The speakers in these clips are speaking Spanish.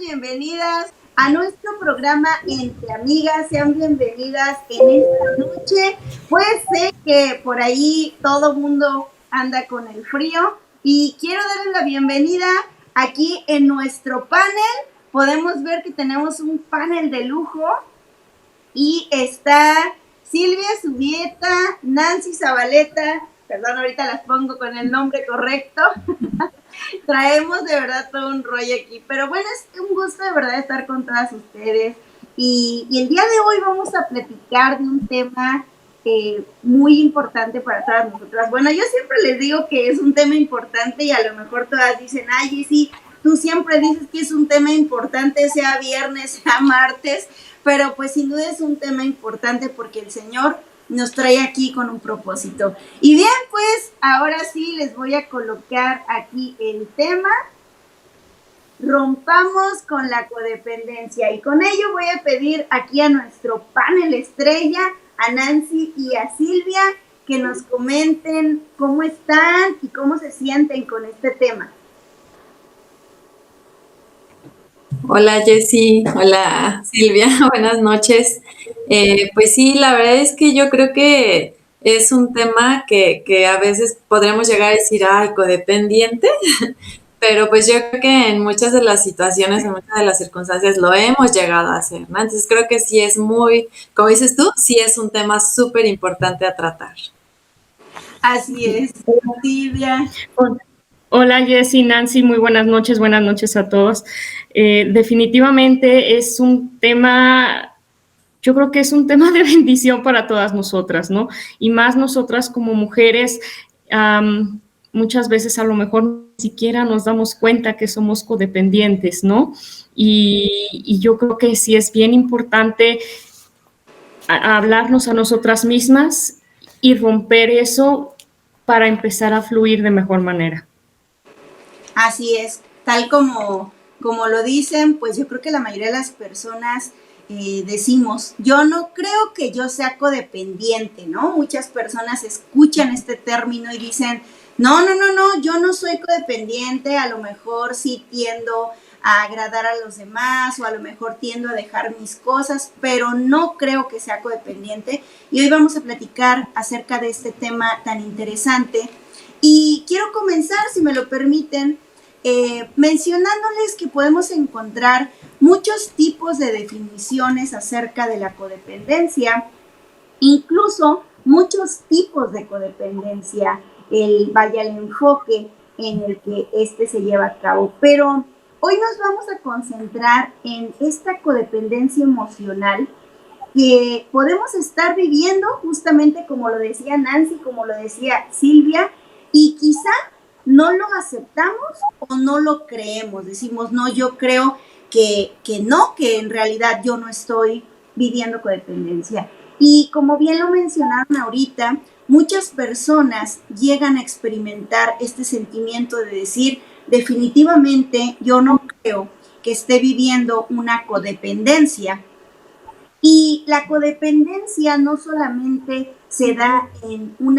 bienvenidas a nuestro programa Entre Amigas. Sean bienvenidas en esta noche. Puede ser que por ahí todo mundo anda con el frío y quiero darles la bienvenida aquí en nuestro panel. Podemos ver que tenemos un panel de lujo y está Silvia Zubieta, Nancy Zabaleta, perdón, ahorita las pongo con el nombre correcto. Traemos de verdad todo un rollo aquí, pero bueno, es un gusto de verdad estar con todas ustedes y el día de hoy vamos a platicar de un tema muy importante para todas nosotras. Bueno, yo siempre les digo que es un tema importante y a lo mejor todas dicen, ay, sí, tú siempre dices que es un tema importante, sea viernes, sea martes, pero pues sin duda es un tema importante porque el Señor nos trae aquí con un propósito. Y bien, pues ahora sí les voy a colocar aquí el tema. Rompamos con la codependencia. Y con ello voy a pedir aquí a nuestro panel estrella, a Nancy y a Silvia, que nos comenten cómo están y cómo se sienten con este tema. Hola Jessy, hola Silvia, buenas noches. Pues sí, la verdad es que yo creo que es un tema que a veces podremos llegar a decir, ay, codependiente, pero pues yo creo que en muchas de las situaciones, en muchas de las circunstancias lo hemos llegado a hacer, ¿no? Entonces creo que sí es muy, como dices tú, sí es un tema súper importante a tratar. Así es, Silvia. Hola Jessy, Nancy, muy buenas noches a todos. Definitivamente es un tema, yo creo que es un tema de bendición para todas nosotras, ¿no? Y más nosotras como mujeres, muchas veces a lo mejor ni siquiera nos damos cuenta que somos codependientes, ¿no? Y yo creo que sí es bien importante hablarnos a nosotras mismas y romper eso para empezar a fluir de mejor manera. Así es, tal como lo dicen, pues yo creo que la mayoría de las personas decimos, yo no creo que yo sea codependiente, ¿no? Muchas personas escuchan este término y dicen, no, yo no soy codependiente, a lo mejor sí tiendo a agradar a los demás o a lo mejor tiendo a dejar mis cosas, pero no creo que sea codependiente. Y hoy vamos a platicar acerca de este tema tan interesante. Y quiero comenzar, si me lo permiten, mencionándoles que podemos encontrar muchos tipos de definiciones acerca de la codependencia, incluso muchos tipos de codependencia, vaya el enfoque en el que este se lleva a cabo. Pero hoy nos vamos a concentrar en esta codependencia emocional que podemos estar viviendo, justamente como lo decía Nancy, como lo decía Silvia, y quizá no lo aceptamos o no lo creemos. Decimos, no, yo creo que no, que en realidad yo no estoy viviendo codependencia. Y como bien lo mencionaron ahorita, muchas personas llegan a experimentar este sentimiento de decir, definitivamente yo no creo que esté viviendo una codependencia. Y la codependencia no solamente se da en un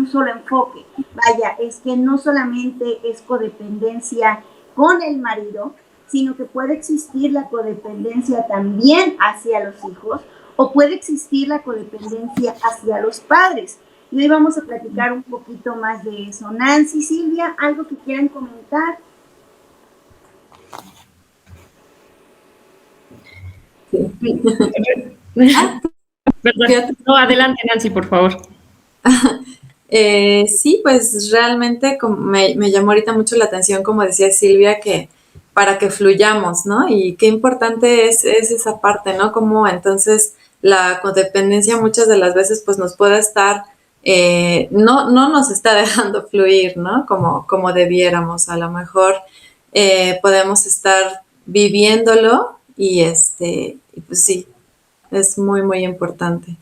solo enfoque. Vaya, es que no solamente es codependencia con el marido, sino que puede existir la codependencia también hacia los hijos o puede existir la codependencia hacia los padres. Y hoy vamos a platicar un poquito más de eso. Nancy, Silvia, ¿algo que quieran comentar? No, adelante, Nancy, por favor. Sí, pues realmente me llamó ahorita mucho la atención, como decía Silvia, que para que fluyamos, ¿no? Y qué importante es esa parte, ¿no? Como entonces la codependencia muchas de las veces pues nos puede estar, no nos está dejando fluir, ¿no? Como debiéramos. A lo mejor podemos estar viviéndolo y pues sí, es muy, muy importante.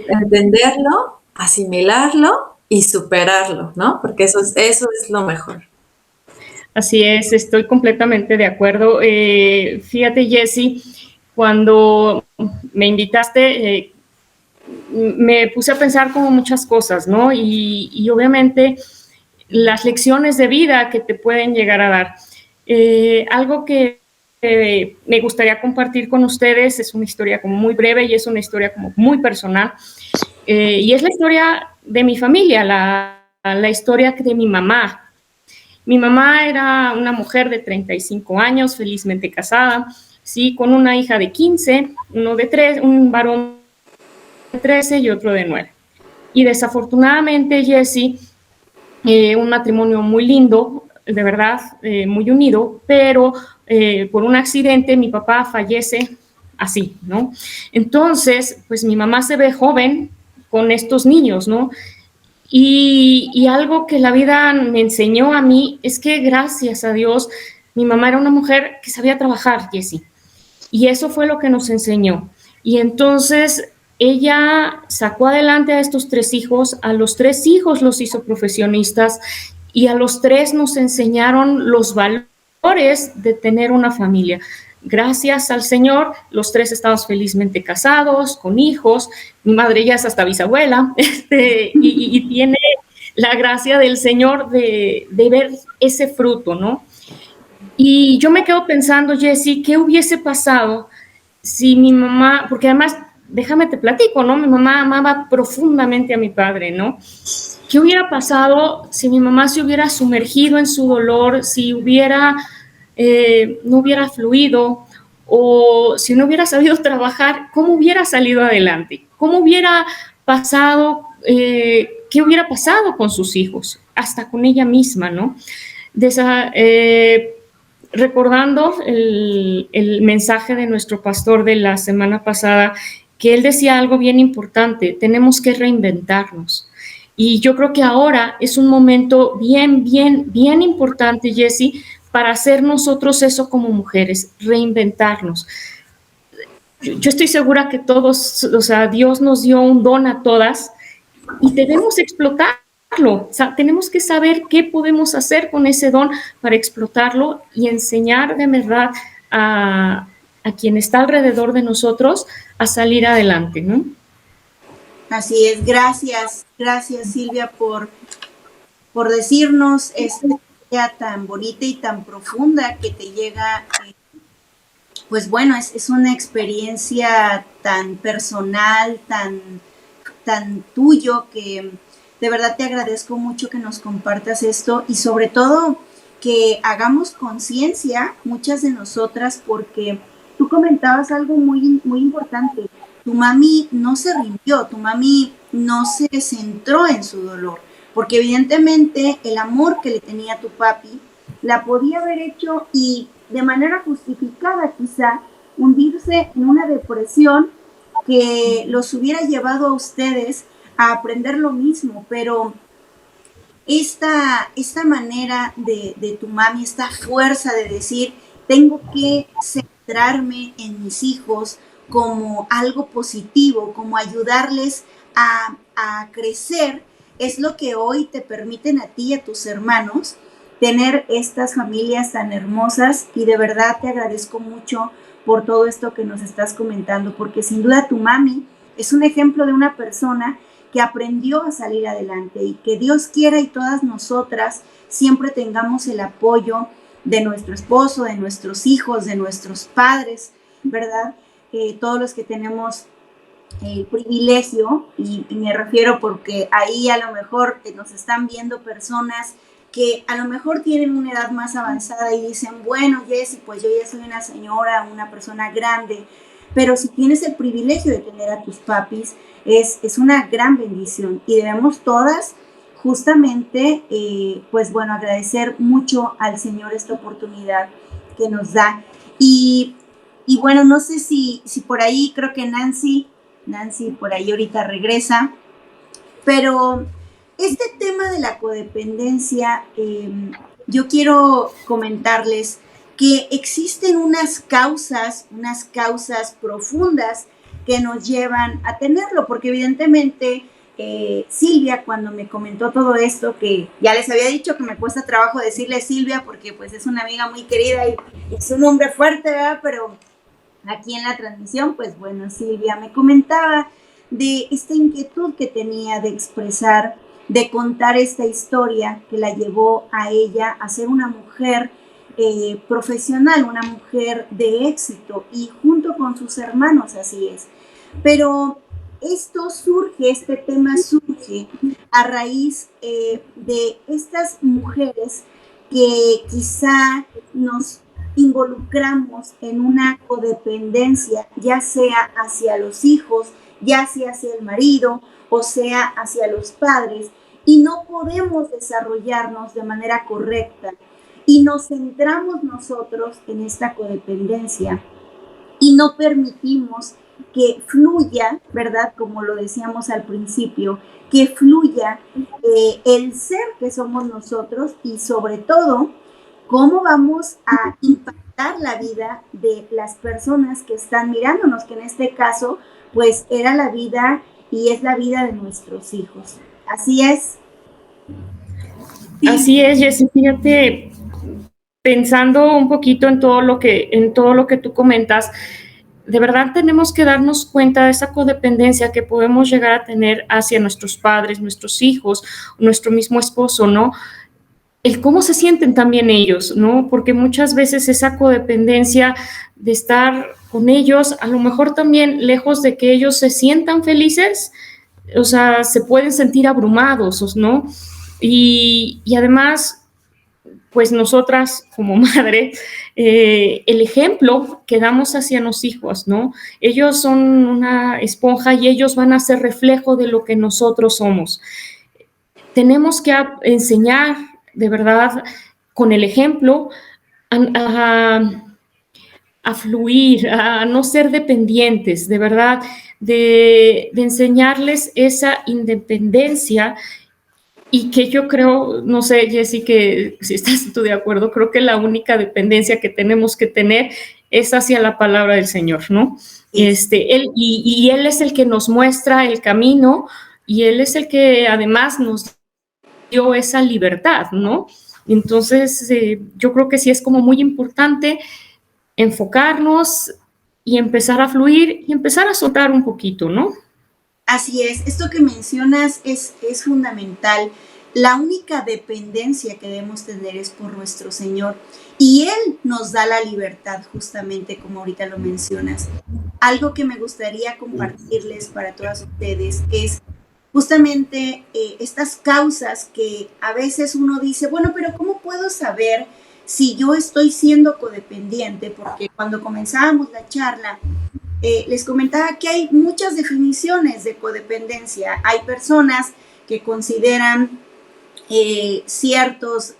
Entenderlo, asimilarlo y superarlo, ¿no? Porque eso es lo mejor. Así es, estoy completamente de acuerdo. Fíjate, Jessy, cuando me invitaste, me puse a pensar como muchas cosas, ¿no? Y obviamente las lecciones de vida que te pueden llegar a dar. Algo que me gustaría compartir con ustedes es una historia como muy breve y es una historia como muy personal. Y es la historia de mi familia, la historia de mi mamá. Mi mamá era una mujer de 35 años, felizmente casada, sí, con una hija de 15, uno de 3, un varón de 13 y otro de 9. Y desafortunadamente, Jessie, un matrimonio muy lindo, de verdad, muy unido, pero por un accidente mi papá fallece así, ¿no? Entonces, pues mi mamá se ve joven con estos niños, ¿no? Y algo que la vida me enseñó a mí es que gracias a Dios, mi mamá era una mujer que sabía trabajar, Jessie. Y eso fue lo que nos enseñó. Y entonces ella sacó adelante a estos 3 hijos, a los 3 hijos los hizo profesionistas y a los 3 nos enseñaron los valores de tener una familia. Gracias al Señor, los 3 estamos felizmente casados, con hijos. Mi madre ya es hasta bisabuela, y tiene la gracia del Señor de ver ese fruto, ¿no? Y yo me quedo pensando, Jessie, ¿qué hubiese pasado si mi mamá, porque además, déjame te platico, ¿no? Mi mamá amaba profundamente a mi padre, ¿no? ¿Qué hubiera pasado si mi mamá se hubiera sumergido en su dolor, si hubiera, no hubiera fluido, o si no hubiera sabido trabajar? ¿Cómo hubiera salido adelante? ¿Cómo hubiera pasado, qué hubiera pasado con sus hijos? Hasta con ella misma, ¿no? Recordando el mensaje de nuestro pastor de la semana pasada, que él decía algo bien importante: tenemos que reinventarnos. Y yo creo que ahora es un momento bien importante, Jessie, para hacer nosotros eso como mujeres, reinventarnos. Yo estoy segura que todos, o sea, Dios nos dio un don a todas y debemos explotarlo. O sea, tenemos que saber qué podemos hacer con ese don para explotarlo y enseñar de verdad a quien está alrededor de nosotros a salir adelante, ¿no? Así es, gracias Silvia por decirnos esta historia tan bonita y tan profunda que te llega. Pues bueno, es una experiencia tan personal, tan tuyo, que de verdad te agradezco mucho que nos compartas esto y sobre todo que hagamos conciencia muchas de nosotras, porque tú comentabas algo muy importante. Tu mami no se rindió, tu mami no se centró en su dolor, porque evidentemente el amor que le tenía a tu papi la podía haber hecho, y de manera justificada quizá, hundirse en una depresión que los hubiera llevado a ustedes a aprender lo mismo. Pero esta manera de tu mami, esta fuerza de decir, tengo que centrarme en mis hijos como algo positivo, como ayudarles a crecer, es lo que hoy te permiten a ti y a tus hermanos tener estas familias tan hermosas. Y de verdad te agradezco mucho por todo esto que nos estás comentando, porque sin duda tu mami es un ejemplo de una persona que aprendió a salir adelante, y que Dios quiera y todas nosotras siempre tengamos el apoyo de nuestro esposo, de nuestros hijos, de nuestros padres, ¿verdad? Todos los que tenemos el privilegio, y me refiero porque ahí a lo mejor nos están viendo personas que a lo mejor tienen una edad más avanzada y dicen, bueno, Jessie, pues yo ya soy una señora, una persona grande, pero si tienes el privilegio de tener a tus papis, es una gran bendición, y debemos todas justamente, pues bueno, agradecer mucho al Señor esta oportunidad que nos da. Y bueno, no sé si por ahí, creo que Nancy por ahí ahorita regresa, pero este tema de la codependencia, yo quiero comentarles que existen unas causas profundas que nos llevan a tenerlo, porque evidentemente Silvia, cuando me comentó todo esto, que ya les había dicho que me cuesta trabajo decirle Silvia porque pues es una amiga muy querida y es un hombre fuerte, ¿verdad? Pero aquí en la transmisión, pues bueno, Silvia me comentaba de esta inquietud que tenía de expresar de contar esta historia que la llevó a ella a ser una mujer profesional, una mujer de éxito, y junto con sus hermanos, así es. Pero este tema surge a raíz de estas mujeres que quizá nos involucramos en una codependencia, ya sea hacia los hijos, ya sea hacia el marido, o sea hacia los padres, y no podemos desarrollarnos de manera correcta, y nos centramos nosotros en esta codependencia y no permitimos que fluya, ¿verdad? Como lo decíamos al principio, que fluya el ser que somos nosotros, y sobre todo, cómo vamos a impactar la vida de las personas que están mirándonos, que en este caso, pues era la vida y es la vida de nuestros hijos. Así es. Sí. Así es, Jessy. Fíjate, pensando un poquito en todo lo que tú comentas, de verdad tenemos que darnos cuenta de esa codependencia que podemos llegar a tener hacia nuestros padres, nuestros hijos, nuestro mismo esposo, ¿no? El cómo se sienten también ellos, ¿no? Porque muchas veces esa codependencia de estar con ellos, a lo mejor también lejos de que ellos se sientan felices, o sea, se pueden sentir abrumados, ¿no? Y además, pues nosotras como madre, el ejemplo que damos hacia los hijos, ¿no? Ellos son una esponja y ellos van a ser reflejo de lo que nosotros somos. Tenemos que enseñar, de verdad, con el ejemplo, a fluir, a no ser dependientes, de verdad, de enseñarles esa independencia. Y que yo creo, no sé, Jessy, que si estás tú de acuerdo, creo que la única dependencia que tenemos que tener es hacia la palabra del Señor, ¿no? Él es el que nos muestra el camino, y Él es el que además nos dio esa libertad, ¿no? Entonces, yo creo que sí es como muy importante enfocarnos y empezar a fluir y empezar a soltar un poquito, ¿no? Así es, esto que mencionas es fundamental. La única dependencia que debemos tener es por nuestro Señor, y Él nos da la libertad, justamente como ahorita lo mencionas. Algo que me gustaría compartirles para todas ustedes es justamente estas causas que a veces uno dice, bueno, pero ¿cómo puedo saber si yo estoy siendo codependiente? Porque cuando comenzábamos la charla, les comentaba que hay muchas definiciones de codependencia. Hay personas que consideran ciertos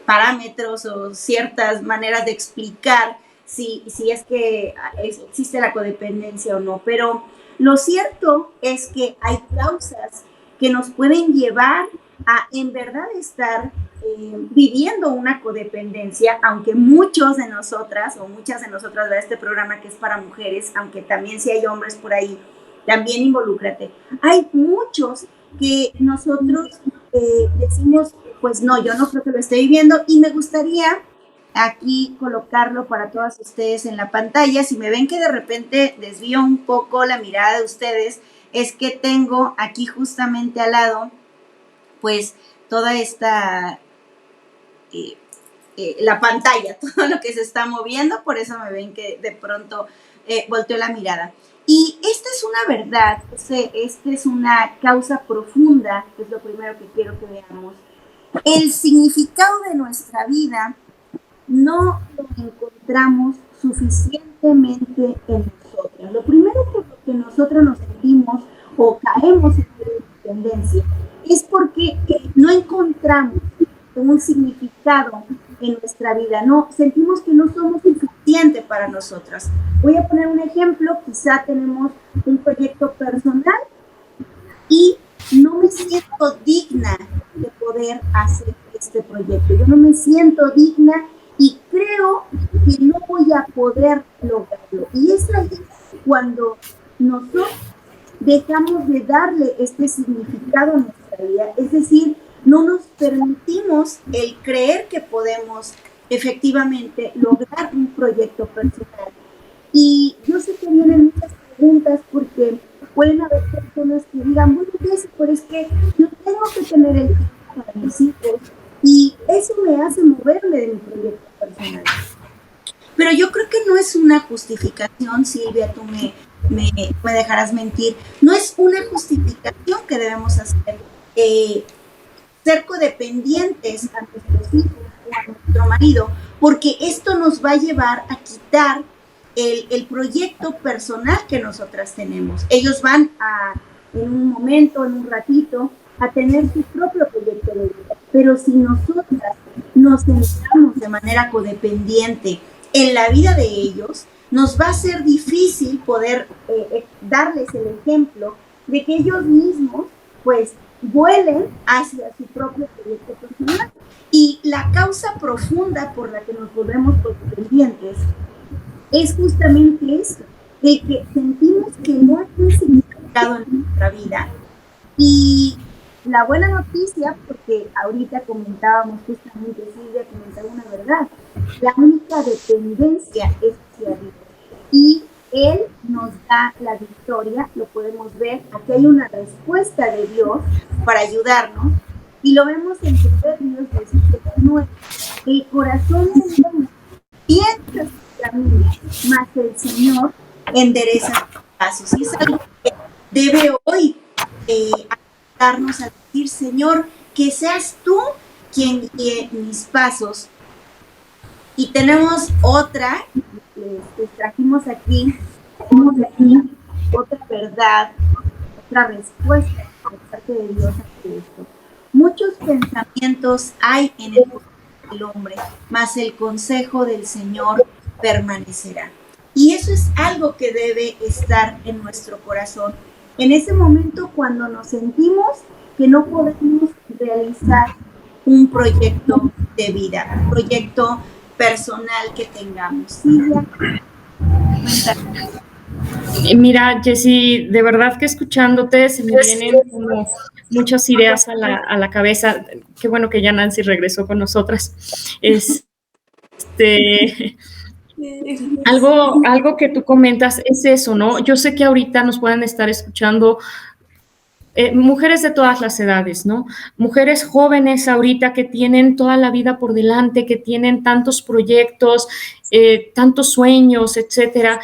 parámetros o ciertas maneras de explicar si es que existe la codependencia o no, pero lo cierto es que hay causas que nos pueden llevar a en verdad estar viviendo una codependencia, aunque muchos de nosotras o muchas de nosotras de este programa que es para mujeres, aunque también si hay hombres por ahí, también involúcrate. Hay muchos que nosotros decimos, pues no, yo no creo que lo esté viviendo, y me gustaría aquí colocarlo para todas ustedes en la pantalla. Si me ven que de repente desvío un poco la mirada de ustedes, es que tengo aquí justamente al lado, pues toda esta la pantalla, todo lo que se está moviendo, por eso me ven que de pronto volteo la mirada. Y esta es una verdad, esta es una causa profunda, que es lo primero que quiero que veamos. El significado de nuestra vida no lo encontramos suficientemente en nosotras. Lo primero por lo que nosotros nos sentimos o caemos en la dependencia es porque no encontramos un significado en nuestra vida, no sentimos que no somos suficientes para nosotras. Voy a poner un ejemplo. Quizá tenemos un proyecto personal y no me siento digna de poder hacer este proyecto. Yo no me siento digna y creo que no voy a poder lograrlo. Y es ahí cuando nosotros dejamos de darle este significado a nuestra vida, es decir, no nos permitimos el creer que podemos efectivamente lograr un proyecto personal. Y yo sé que vienen muchas preguntas porque pueden haber personas que digan, bueno, pero es que yo tengo que tener el tiempo para mis hijos y eso me hace moverme de mi proyecto personal. Pero yo creo que no es una justificación, Silvia, tú me dejarás mentir, no es una justificación que debemos hacer, ser codependientes a nuestros hijos o a nuestro marido, porque esto nos va a llevar a quitar el proyecto personal que nosotras tenemos. Ellos van en un momento, en un ratito, a tener su propio proyecto de vida. Pero si nosotras nos centramos de manera codependiente en la vida de ellos, nos va a ser difícil poder darles el ejemplo de que ellos mismos, pues, vuelen hacia su propio proyecto personal. Y la causa profunda por la que nos volvemos codependientes es justamente eso, de que sentimos que no hay un significado en nuestra vida. Y la buena noticia, porque ahorita comentábamos justamente, Silvia comentaba una verdad, la única dependencia es hacia Dios. Y Él nos da la victoria, lo podemos ver, aquí hay una respuesta de Dios para ayudarnos, y lo vemos en Proverbios 17:9. El corazón del hombre piensa su camino, mas el Señor endereza sus pasos. Y es algo que debe hoy ayudarnos a decir, Señor, que seas tú quien guíe mis pasos. Y tenemos otra, les trajimos aquí otra verdad, otra respuesta por parte de Dios ante esto. Muchos pensamientos hay en el corazón del hombre, mas el consejo del Señor permanecerá. Y eso es algo que debe estar en nuestro corazón. En ese momento cuando nos sentimos que no podemos realizar un proyecto de vida, un proyecto personal que tengamos. Silvia. Mira, Jessy, de verdad que escuchándote se me vienen como muchas ideas a la cabeza. Qué bueno que ya Nancy regresó con nosotras. Algo que tú comentas es eso, ¿no? Yo sé que ahorita nos pueden estar escuchando mujeres de todas las edades, ¿no? Mujeres jóvenes ahorita que tienen toda la vida por delante, que tienen tantos proyectos, tantos sueños, etcétera,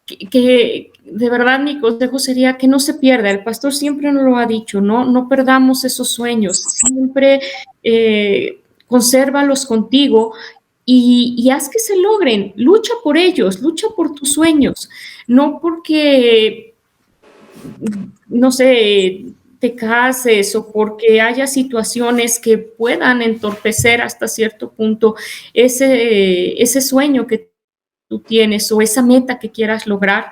que de verdad mi consejo sería que no se pierda. El pastor siempre nos lo ha dicho, ¿no? No perdamos esos sueños, siempre consérvalos contigo y haz que se logren. Lucha por ellos, lucha por tus sueños, no porque no sé, te cases o porque haya situaciones que puedan entorpecer hasta cierto punto ese sueño que tú tienes o esa meta que quieras lograr,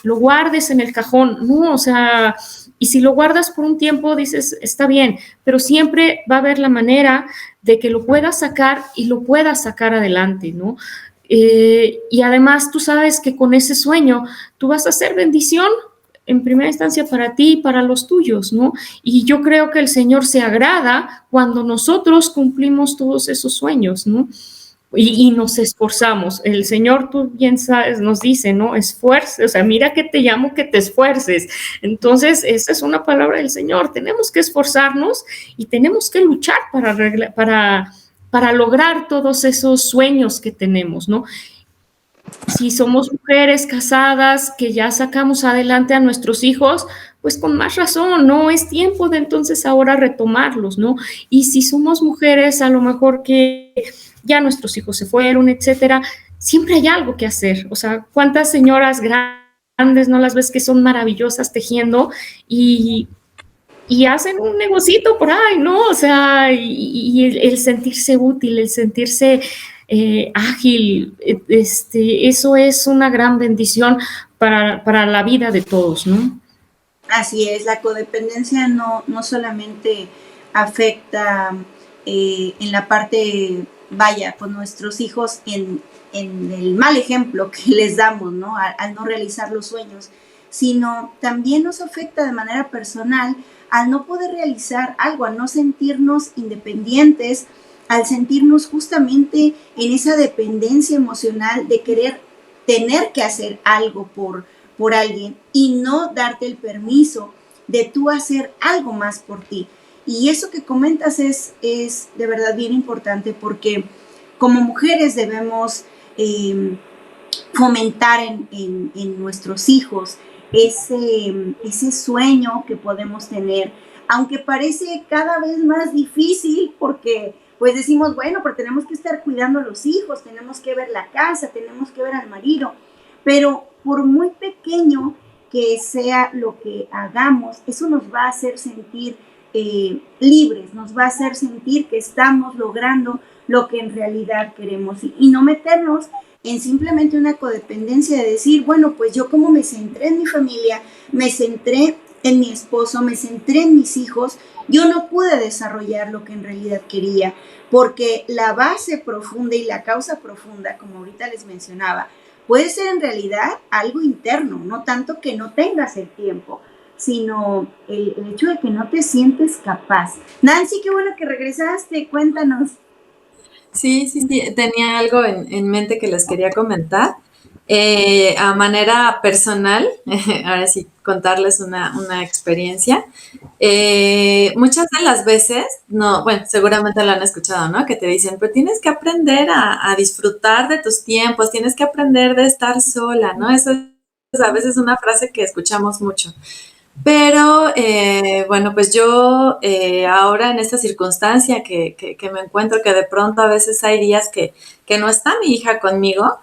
lo guardes en el cajón, ¿no? O sea, y si lo guardas por un tiempo, dices, está bien, pero siempre va a haber la manera de que lo puedas sacar y lo puedas sacar adelante, ¿no? Y además tú sabes que con ese sueño tú vas a hacer bendición en primera instancia para ti y para los tuyos, ¿no? Y yo creo que el Señor se agrada cuando nosotros cumplimos todos esos sueños, ¿no? Y nos esforzamos. El Señor, tú bien sabes, nos dice, ¿no? Esfuerce, o sea, mira que te llamo que te esfuerces. Entonces, esa es una palabra del Señor. Tenemos que esforzarnos y tenemos que luchar para lograr todos esos sueños que tenemos, ¿no? Si somos mujeres casadas que ya sacamos adelante a nuestros hijos, pues con más razón, ¿no? Es tiempo de entonces ahora retomarlos, ¿no? Y si somos mujeres a lo mejor que ya nuestros hijos se fueron, etcétera, siempre hay algo que hacer. O sea, ¿cuántas señoras grandes no las ves que son maravillosas tejiendo y hacen un negocito por ahí, ¿no? O sea, y el sentirse útil, el sentirse ágil, eso es una gran bendición para la vida de todos, ¿no? Así es, la codependencia no solamente afecta en la parte, vaya, con nuestros hijos en el mal ejemplo que les damos, ¿no? Al no realizar los sueños, sino también nos afecta de manera personal al no poder realizar algo, al no sentirnos independientes, al sentirnos justamente en esa dependencia emocional de querer tener que hacer algo por alguien y no darte el permiso de tú hacer algo más por ti. Y eso que comentas es de verdad bien importante, porque como mujeres debemos fomentar en nuestros hijos ese sueño que podemos tener, aunque parece cada vez más difícil, porque pues decimos, bueno, pero tenemos que estar cuidando a los hijos, tenemos que ver la casa, tenemos que ver al marido, pero por muy pequeño que sea lo que hagamos, eso nos va a hacer sentir libres, nos va a hacer sentir que estamos logrando lo que en realidad queremos, y no meternos en simplemente una codependencia de decir, bueno, pues yo como me centré en mi familia, me centré en mi esposo, me centré en mis hijos, yo no pude desarrollar lo que en realidad quería, porque la base profunda y la causa profunda, como ahorita les mencionaba, puede ser en realidad algo interno, no tanto que no tengas el tiempo, sino el hecho de que no te sientes capaz. Nancy, qué bueno que regresaste, cuéntanos. Sí, sí, sí, tenía algo en mente que les quería comentar. A manera personal, ahora sí, contarles una experiencia. Muchas de las veces, no, bueno, seguramente lo han escuchado, ¿no? Que te dicen, pero tienes que aprender a disfrutar de tus tiempos, tienes que aprender de estar sola, ¿no? Eso es a veces una frase que escuchamos mucho. Pero bueno, pues yo ahora en esta circunstancia que me encuentro, que de pronto a veces hay días que no está mi hija conmigo,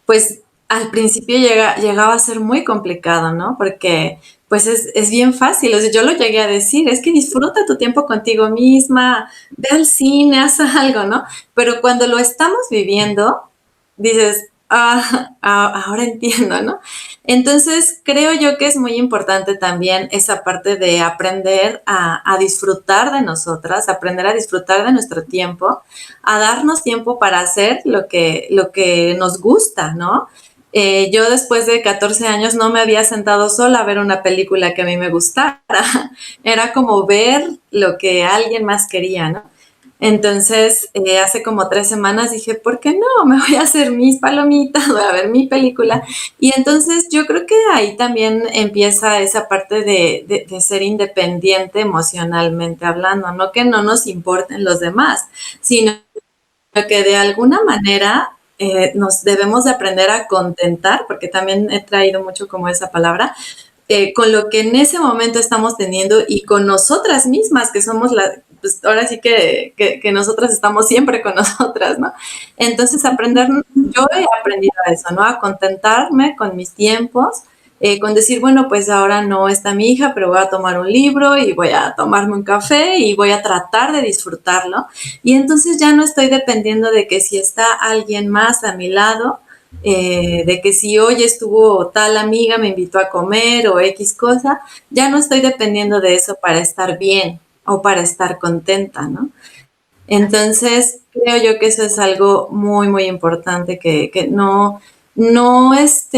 pues al principio llegaba a ser muy complicado, ¿no? Porque pues es bien fácil, o sea, yo lo llegué a decir, es que disfruta tu tiempo contigo misma, ve al cine, haz algo, ¿no? Pero cuando lo estamos viviendo, dices, ahora entiendo, ¿no? Entonces, creo yo que es muy importante también esa parte de aprender a disfrutar de nosotras, aprender a disfrutar de nuestro tiempo, a darnos tiempo para hacer lo que nos gusta, ¿no? Yo después de 14 años no me había sentado sola a ver una película que a mí me gustara. Era como ver lo que alguien más quería, ¿no? Entonces, hace como 3 semanas dije, ¿por qué no? Me voy a hacer mis palomitas, voy a ver mi película. Y entonces yo creo que ahí también empieza esa parte de ser independiente emocionalmente hablando, no que no nos importen los demás, sino que de alguna manera nos debemos de aprender a contentar, porque también he traído mucho como esa palabra, con lo que en ese momento estamos teniendo y con nosotras mismas, que somos pues ahora sí que nosotras estamos siempre con nosotras, ¿no? Entonces yo he aprendido a eso, ¿no? A contentarme con mis tiempos, con decir, bueno, pues ahora no está mi hija, pero voy a tomar un libro y voy a tomarme un café y voy a tratar de disfrutarlo. Y entonces ya no estoy dependiendo de que si está alguien más a mi lado, de que si hoy estuvo tal amiga, me invitó a comer o X cosa, ya no estoy dependiendo de eso para estar bien o para estar contenta, ¿no? Entonces, creo yo que eso es algo muy, muy importante que no, pues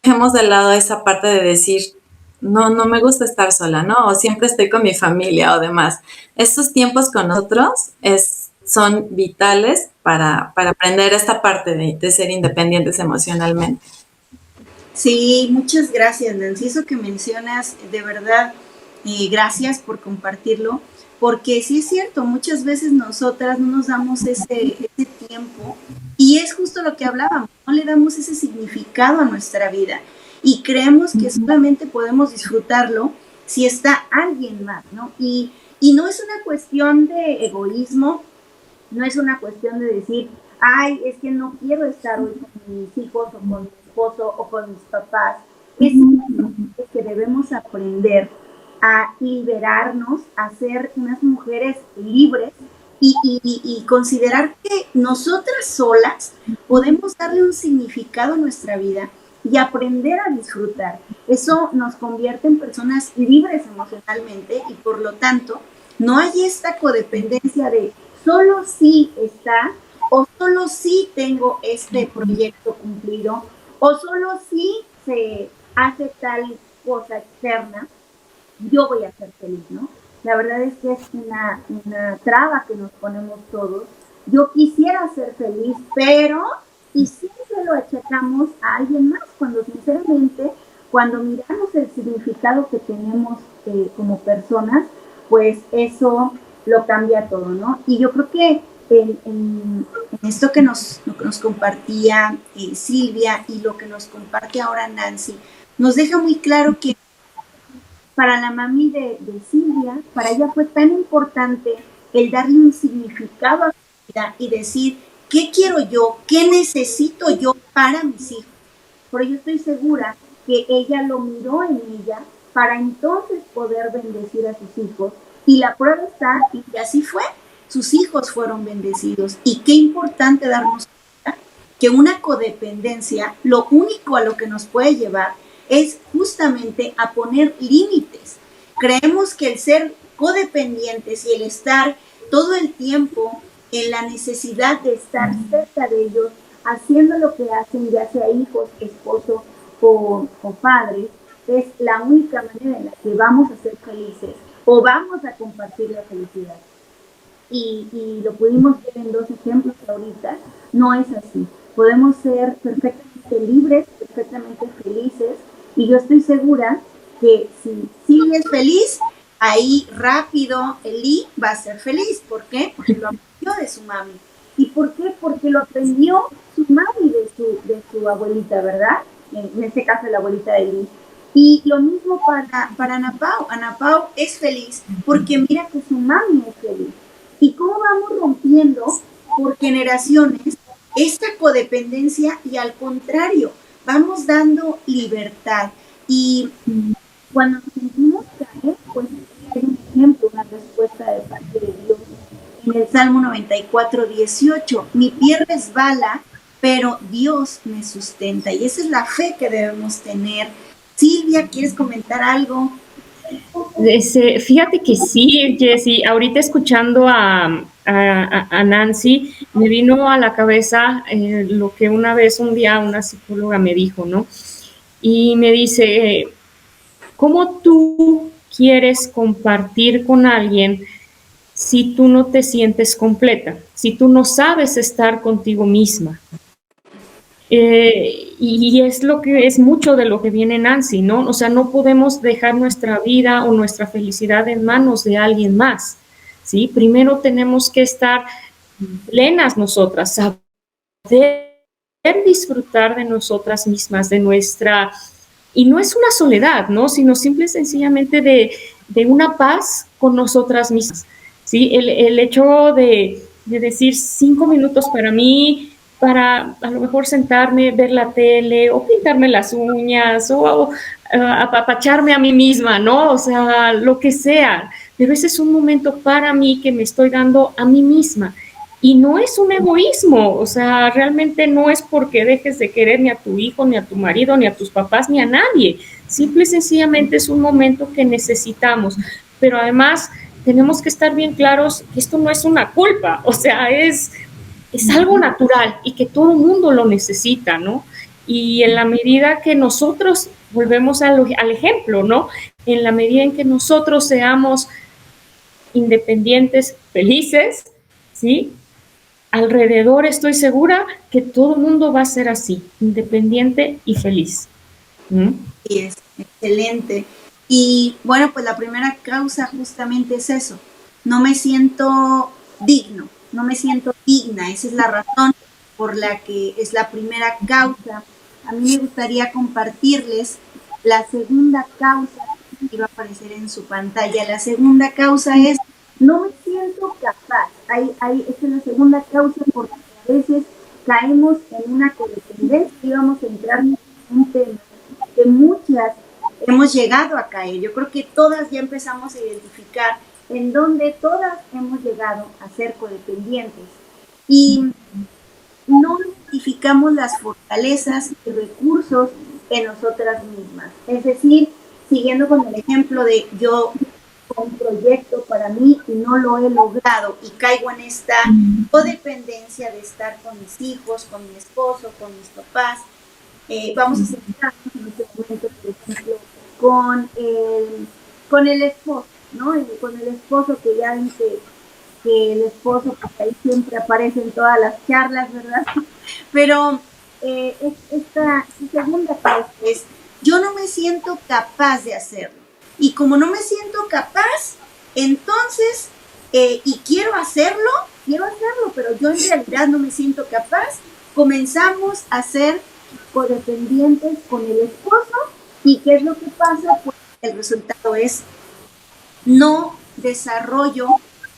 dejemos de lado esa parte de decir, no, no me gusta estar sola, ¿no? O siempre estoy con mi familia o demás. Estos tiempos con nosotros son vitales para aprender esta parte de ser independientes emocionalmente. Sí, muchas gracias, Nancy. Eso que mencionas, de verdad, gracias por compartirlo, porque sí es cierto, muchas veces nosotras no nos damos ese tiempo y es justo lo que hablábamos, no le damos ese significado a nuestra vida y creemos que solamente podemos disfrutarlo si está alguien más, ¿no? Y no es una cuestión de egoísmo, no es una cuestión de decir, ay, es que no quiero estar hoy con mis hijos o con mi esposo o con mis papás. Es que debemos aprender a liberarnos, a ser unas mujeres libres y considerar que nosotras solas podemos darle un significado a nuestra vida y aprender a disfrutar. Eso nos convierte en personas libres emocionalmente y por lo tanto no hay esta codependencia de solo si está o solo si tengo este proyecto cumplido o solo si se hace tal cosa externa, yo voy a ser feliz, ¿no? La verdad es que es una traba que nos ponemos todos. Yo quisiera ser feliz, pero y siempre lo achacamos a alguien más, cuando sinceramente, cuando miramos el significado que tenemos como personas, pues eso lo cambia todo, ¿no? Y yo creo que en esto que nos compartía Silvia y lo que nos comparte ahora Nancy, nos deja muy claro que para la mami de Silvia, para ella fue tan importante el darle un significado a su vida y decir, ¿qué quiero yo? ¿Qué necesito yo para mis hijos? Pero yo estoy segura que ella lo miró en ella para entonces poder bendecir a sus hijos. Y la prueba está en que así fue. Sus hijos fueron bendecidos. Y qué importante darnos cuenta que una codependencia, lo único a lo que nos puede llevar es justamente a poner límites. Creemos que el ser codependientes y el estar todo el tiempo en la necesidad de estar cerca de ellos, haciendo lo que hacen, ya sea hijos, esposo o padres, es la única manera en la que vamos a ser felices o vamos a compartir la felicidad. Y lo pudimos ver en dos ejemplos ahorita, no es así. Podemos ser perfectamente libres, perfectamente felices, y yo estoy segura que si Silvia es feliz, ahí rápido Eli va a ser feliz. ¿Por qué? Porque lo aprendió de su mami. ¿Y por qué? Porque lo aprendió su mami de su abuelita, ¿verdad? En este caso la abuelita de Eli. Y lo mismo para Ana Pau. Ana Pau es feliz porque mira que su mami es feliz. Y cómo vamos rompiendo por generaciones esta codependencia y al contrario, vamos dando libertad. Y cuando nos sentimos caer, pues es un ejemplo, una respuesta de parte de Dios. En el Salmo 94, 18, mi pie resbala, pero Dios me sustenta. Y esa es la fe que debemos tener. Silvia, ¿quieres comentar algo? Fíjate que sí, Jessie, ahorita escuchando a Nancy, me vino a la cabeza lo que un día una psicóloga me dijo, ¿no? Y me dice, ¿cómo tú quieres compartir con alguien si tú no te sientes completa, si tú no sabes estar contigo misma? Y es mucho de lo que viene Nancy, ¿no? O sea, no podemos dejar nuestra vida o nuestra felicidad en manos de alguien más, ¿sí? Primero tenemos que estar plenas nosotras, saber disfrutar de nosotras mismas, de nuestra... Y no es una soledad, ¿no? Sino simple y sencillamente de una paz con nosotras mismas, ¿sí? El hecho de decir 5 minutos para mí, para a lo mejor sentarme, ver la tele o pintarme las uñas o apapacharme a mí misma, ¿no? O sea, lo que sea. Pero ese es un momento para mí que me estoy dando a mí misma. Y no es un egoísmo, o sea, realmente no es porque dejes de querer ni a tu hijo, ni a tu marido, ni a tus papás, ni a nadie. Simple y sencillamente es un momento que necesitamos. Pero además tenemos que estar bien claros que esto no es una culpa, o sea, es algo natural y que todo el mundo lo necesita, ¿no? Y en la medida que nosotros, volvemos al ejemplo, ¿no? En la medida en que nosotros seamos independientes, felices, ¿sí? Alrededor estoy segura que todo el mundo va a ser así, independiente y feliz. Sí, es excelente. Y bueno, pues la primera causa justamente es eso. No me siento digno, no me siento digna. Esa es la razón por la que es la primera causa. A mí me gustaría compartirles la segunda causa que va a aparecer en su pantalla. La segunda causa es no me siento capaz. Esta es la segunda causa porque a veces caemos en una codependencia y vamos a entrar en un tema que muchas hemos llegado a caer. Yo creo que todas ya empezamos a identificar en donde todas hemos llegado a ser codependientes y no identificamos las fortalezas y recursos en nosotras mismas. Es decir, siguiendo con el ejemplo de yo un proyecto para mí y no lo he logrado y caigo en esta codependencia de estar con mis hijos, con mi esposo, con mis papás. Vamos a centrarnos en este momento, por ejemplo, con el esposo, ¿no? Con el esposo, que ya ven que el esposo, pues ahí siempre aparece en todas las charlas, ¿verdad? Pero esta segunda parte es, yo no me siento capaz de hacerlo. Y como no me siento capaz, entonces, y quiero hacerlo, pero yo en realidad no me siento capaz, comenzamos a ser codependientes con el esposo. ¿Y qué es lo que pasa? Pues el resultado es no desarrollo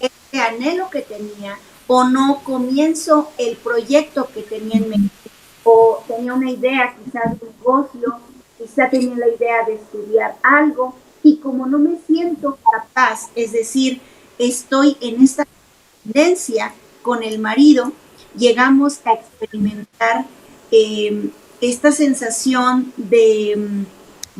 este anhelo que tenía, o no comienzo el proyecto que tenía en mente, o tenía una idea quizás de negocio, quizá tenía la idea de estudiar algo, y como no me siento capaz, es decir, estoy en esta tendencia con el marido, llegamos a experimentar esta sensación de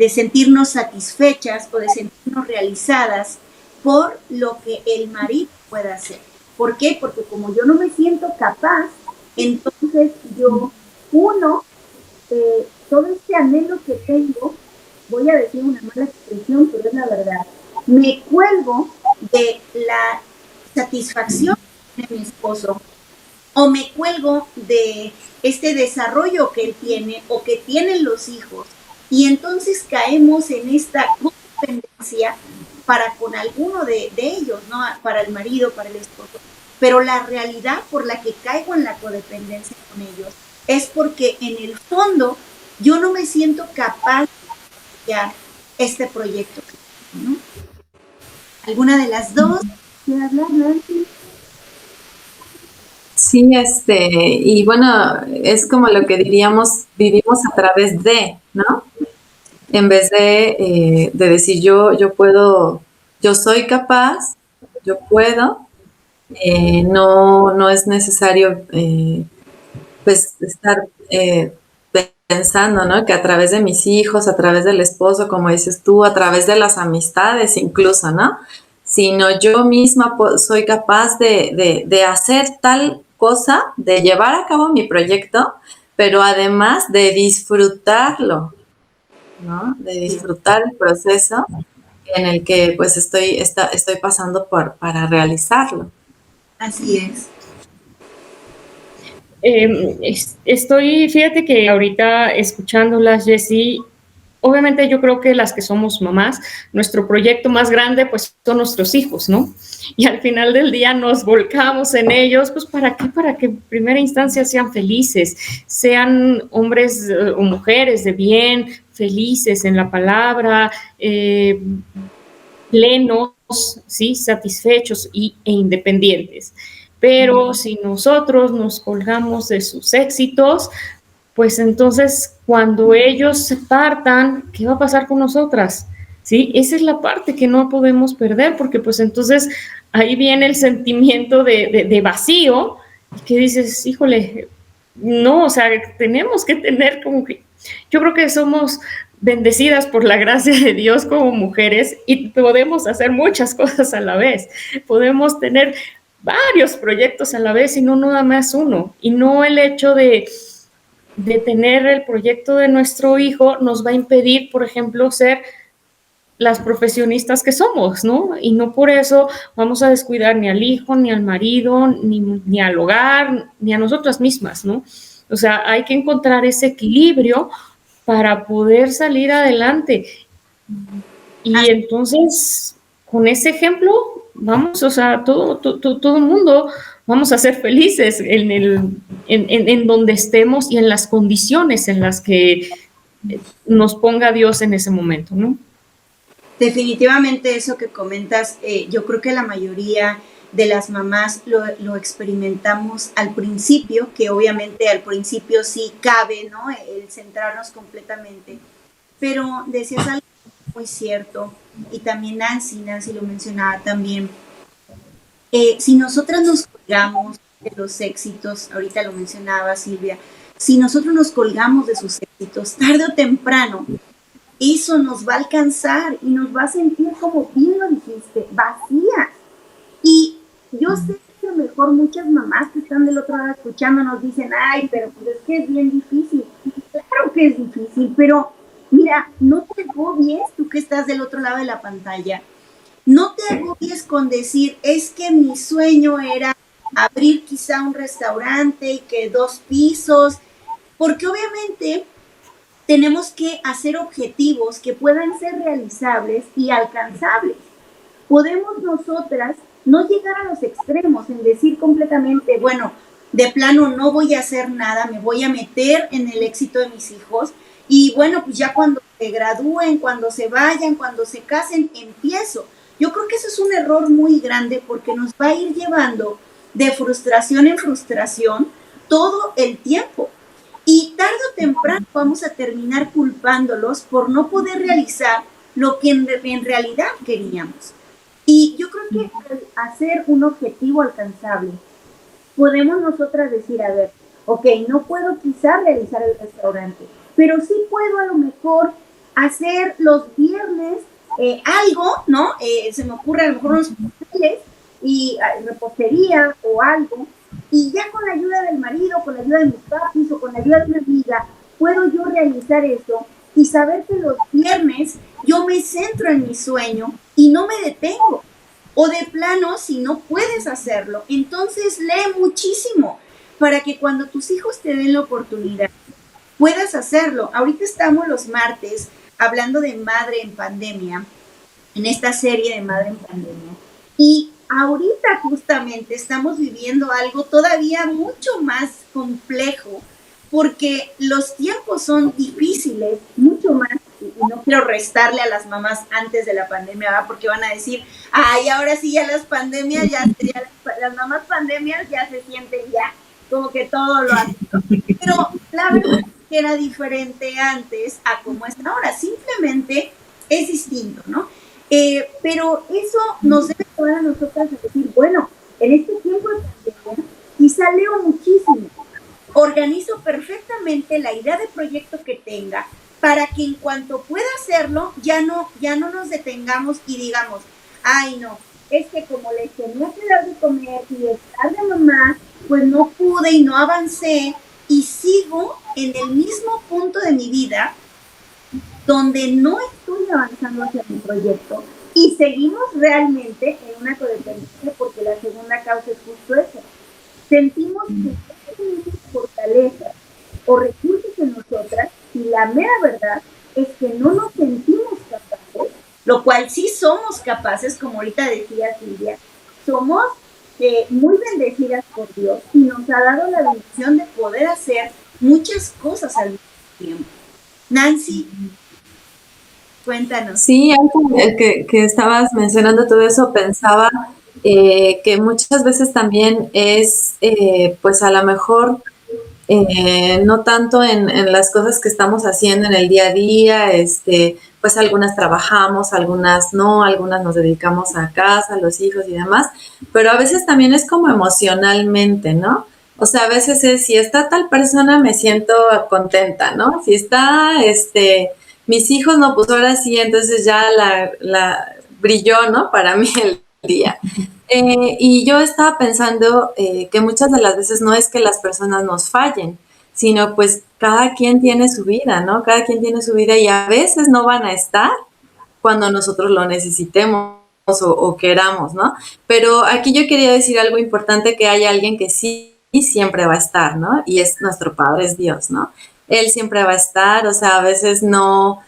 sentirnos satisfechas o de sentirnos realizadas por lo que el marido pueda hacer. ¿Por qué? Porque como yo no me siento capaz, entonces yo uno todo este anhelo que tengo, voy a decir una mala expresión, pero es la verdad, me cuelgo de la satisfacción de mi esposo, o me cuelgo de este desarrollo que él tiene o que tienen los hijos, y entonces caemos en esta codependencia para con alguno de ellos, ¿no? Para el marido, para el esposo. Pero la realidad por la que caigo en la codependencia con ellos es porque en el fondo yo no me siento capaz de iniciar este proyecto, ¿no? ¿Alguna de las dos? ¿Quiere hablar, Nancy? Sí, y bueno, es como lo que diríamos, vivimos a través de, ¿no? En vez de decir yo puedo, yo soy capaz, yo puedo, no es necesario pues estar pensando, ¿no? Que a través de mis hijos, a través del esposo, como dices tú, a través de las amistades incluso, ¿no? Sino yo misma soy capaz de hacer tal cosa, de llevar a cabo mi proyecto, pero además de disfrutarlo, ¿no? De disfrutar el proceso en el que pues estoy pasando para realizarlo. Así es. Fíjate que ahorita escuchándolas, Jessie, obviamente yo creo que las que somos mamás, nuestro proyecto más grande pues son nuestros hijos, ¿no? Y al final del día nos volcamos en ellos, pues ¿para qué? Para que en primera instancia sean felices, sean hombres o mujeres de bien, felices en la palabra, plenos, ¿sí? Satisfechos e independientes. Pero si nosotros nos colgamos de sus éxitos, pues entonces cuando ellos se partan, ¿qué va a pasar con nosotras? ¿Sí? Esa es la parte que no podemos perder, porque pues entonces ahí viene el sentimiento de vacío, que dices, híjole, no, o sea, tenemos que tener como que, yo creo que somos bendecidas por la gracia de Dios como mujeres y podemos hacer muchas cosas a la vez, podemos tener varios proyectos a la vez y no nada más uno, y no el hecho de tener el proyecto de nuestro hijo nos va a impedir, por ejemplo, ser las profesionistas que somos, ¿no? Y no por eso vamos a descuidar ni al hijo, ni al marido, ni al hogar, ni a nosotras mismas, ¿no? O sea, hay que encontrar ese equilibrio para poder salir adelante. Y entonces, con ese ejemplo, vamos, o sea, todo el mundo vamos a ser felices en donde estemos y en las condiciones en las que nos ponga Dios en ese momento, ¿no? Definitivamente eso que comentas, yo creo que la mayoría de las mamás lo experimentamos al principio, que obviamente al principio sí cabe, ¿no? El centrarnos completamente. Pero decías algo muy cierto, y también Nancy lo mencionaba también. Si nosotras nos colgamos de los éxitos, ahorita lo mencionaba Silvia, si nosotros nos colgamos de sus éxitos, tarde o temprano, eso nos va a alcanzar y nos va a sentir, como bien lo dijiste, vacías. Y yo sé que a lo mejor muchas mamás que están del otro lado escuchando nos dicen, ay, pero pues es que es bien difícil. Claro que es difícil, pero mira, no te agobies, tú que estás del otro lado de la pantalla, no te agobies con decir, es que mi sueño era abrir quizá un restaurante y que 2 pisos, porque obviamente tenemos que hacer objetivos que puedan ser realizables y alcanzables. Podemos nosotras no llegar a los extremos en decir completamente, bueno, de plano no voy a hacer nada, me voy a meter en el éxito de mis hijos y bueno, pues ya cuando se gradúen, cuando se vayan, cuando se casen, empiezo. Yo creo que eso es un error muy grande porque nos va a ir llevando de frustración en frustración todo el tiempo. Y tarde o temprano vamos a terminar culpándolos por no poder realizar lo que en realidad queríamos. Y yo creo que al hacer un objetivo alcanzable, podemos nosotras decir, a ver, ok, no puedo quizá realizar el restaurante, pero sí puedo a lo mejor hacer los viernes algo, ¿no? Se me ocurre a lo mejor unos pasteles y repostería o algo, y ya con la ayuda del marido, con la ayuda de mis papis o con la ayuda de una amiga, puedo yo realizar eso y saber que los viernes yo me centro en mi sueño y no me detengo. O de plano, si no puedes hacerlo, entonces lee muchísimo para que cuando tus hijos te den la oportunidad puedas hacerlo. Ahorita estamos los martes hablando de madre en pandemia, en esta serie de madre en pandemia. Y ahorita justamente estamos viviendo algo todavía mucho más complejo porque los tiempos son difíciles, mucho más, y no quiero restarle a las mamás antes de la pandemia, ¿verdad? Porque van a decir, ay, ahora sí ya las pandemias, ya las mamás pandemias ya se sienten ya, como que todo lo hacen. Pero la verdad es que era diferente antes a como es ahora, simplemente es distinto, ¿no? Pero eso nos debe llevar a nosotras a decir, bueno, en este tiempo de pandemia, quizá leo muchísimo, organizo perfectamente la idea de proyecto que tenga para que en cuanto pueda hacerlo ya no nos detengamos y digamos, ay no, es que como les tenía que dar de comer y estar de mamá, pues no pude y no avancé y sigo en el mismo punto de mi vida donde no estoy avanzando hacia mi proyecto y seguimos realmente en una codependencia porque la segunda causa es justo eso. Sentimos que tenemos fortalezas o recursos en nosotras y la mera verdad es que no nos sentimos capaces, lo cual sí somos capaces, como ahorita decía Silvia, somos muy bendecidas por Dios y nos ha dado la bendición de poder hacer muchas cosas al mismo tiempo. Nancy, cuéntanos. Sí, antes que estabas mencionando todo eso, pensaba que muchas veces también es, pues a lo mejor, no tanto en las cosas que estamos haciendo en el día a día, pues algunas trabajamos, algunas no, algunas nos dedicamos a casa, a los hijos y demás, pero a veces también es como emocionalmente, ¿no? O sea, a veces es, si está tal persona me siento contenta, ¿no? Si está, mis hijos, no, pues ahora sí, entonces ya la brilló, ¿no? Para mí el día. Y yo estaba pensando que muchas de las veces no es que las personas nos fallen, sino pues cada quien tiene su vida, ¿no? Cada quien tiene su vida y a veces no van a estar cuando nosotros lo necesitemos o queramos, ¿no? Pero aquí yo quería decir algo importante, que hay alguien que sí siempre va a estar, ¿no? Y es nuestro Padre, es Dios, ¿no? Él siempre va a estar, o sea, a veces no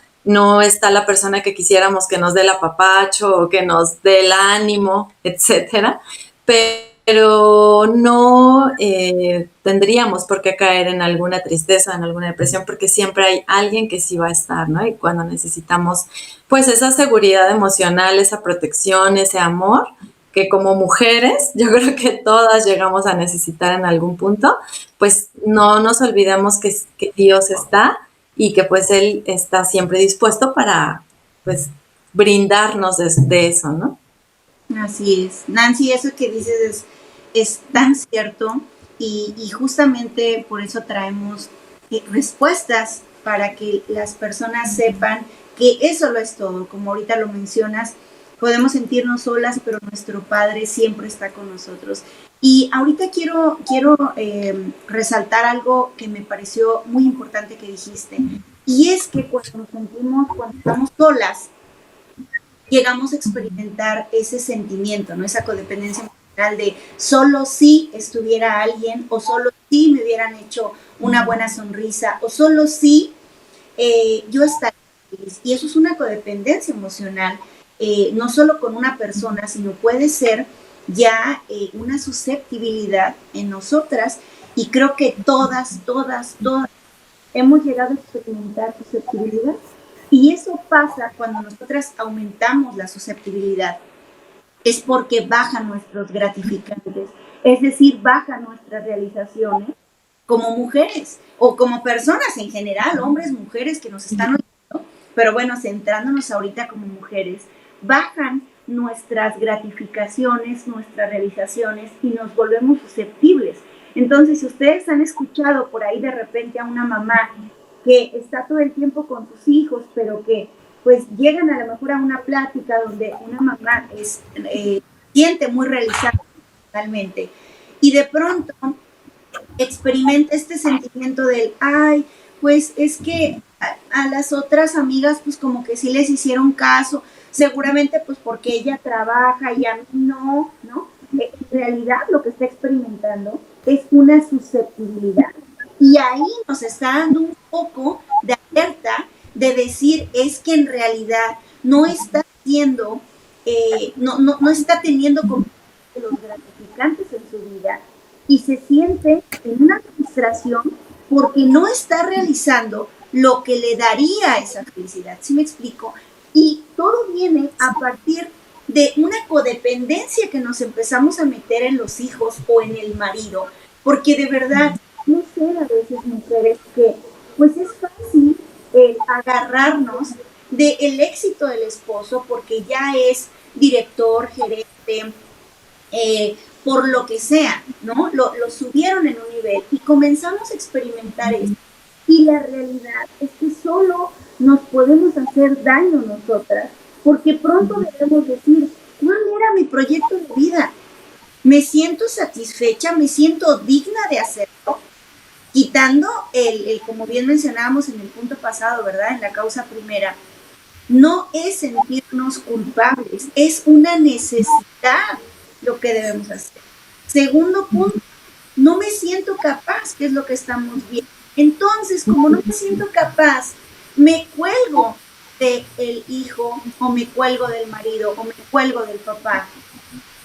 está la persona que quisiéramos que nos dé el apapacho o que nos dé el ánimo, etcétera, pero no tendríamos por qué caer en alguna tristeza, en alguna depresión, porque siempre hay alguien que sí va a estar, ¿no? Y cuando necesitamos, pues, esa seguridad emocional, esa protección, ese amor, que como mujeres, yo creo que todas llegamos a necesitar en algún punto, pues no nos olvidemos que Dios está y que pues Él está siempre dispuesto para, pues, brindarnos de eso, ¿no? Así es. Nancy, eso que dices es tan cierto y justamente por eso traemos respuestas para que las personas sepan que eso lo es todo. Como ahorita lo mencionas, podemos sentirnos solas, pero nuestro Padre siempre está con nosotros. Y ahorita quiero resaltar algo que me pareció muy importante que dijiste. Y es que cuando estamos solas, llegamos a experimentar ese sentimiento, ¿no? Esa codependencia de solo si estuviera alguien, o solo si me hubieran hecho una buena sonrisa, o solo si yo estaría feliz. Y eso es una codependencia emocional, no solo con una persona, sino puede ser ya una susceptibilidad en nosotras, y creo que todas hemos llegado a experimentar susceptibilidad. Y eso pasa cuando nosotras aumentamos la susceptibilidad. Es porque bajan nuestros gratificantes, es decir, bajan nuestras realizaciones como mujeres o como personas en general, hombres, mujeres que nos están oyendo, pero bueno, centrándonos ahorita como mujeres, bajan nuestras gratificaciones, nuestras realizaciones y nos volvemos susceptibles. Entonces, si ustedes han escuchado por ahí de repente a una mamá que está todo el tiempo con sus hijos, pero que pues llegan a lo mejor a una plática donde una mamá siente muy realizada totalmente y de pronto experimenta este sentimiento del, ay, pues es que a las otras amigas pues como que sí les hicieron caso, seguramente pues porque ella trabaja y a mí no, ¿no? En realidad lo que está experimentando es una susceptibilidad. Y ahí nos está dando un poco de alerta de decir, es que en realidad no está haciendo, no está teniendo como los gratificantes en su vida y se siente en una frustración porque no está realizando lo que le daría esa felicidad. ¿Sí me explico? Y todo viene a partir de una codependencia que nos empezamos a meter en los hijos o en el marido, porque de verdad, no sé, a veces mujeres que pues es fácil agarrarnos del éxito del esposo porque ya es director, gerente, por lo que sea, ¿no? Lo subieron en un nivel y comenzamos a experimentar esto. Y la realidad es que solo nos podemos hacer daño nosotras, porque pronto debemos decir, ¿cuál era mi proyecto de vida? ¿Me siento satisfecha? ¿Me siento digna de hacerlo? Quitando como bien mencionábamos en el punto pasado, ¿verdad? En la causa primera, no es sentirnos culpables, es una necesidad lo que debemos hacer. Segundo punto, no me siento capaz, que es lo que estamos viendo. Entonces, como no me siento capaz, me cuelgo del hijo, o me cuelgo del marido, o me cuelgo del papá.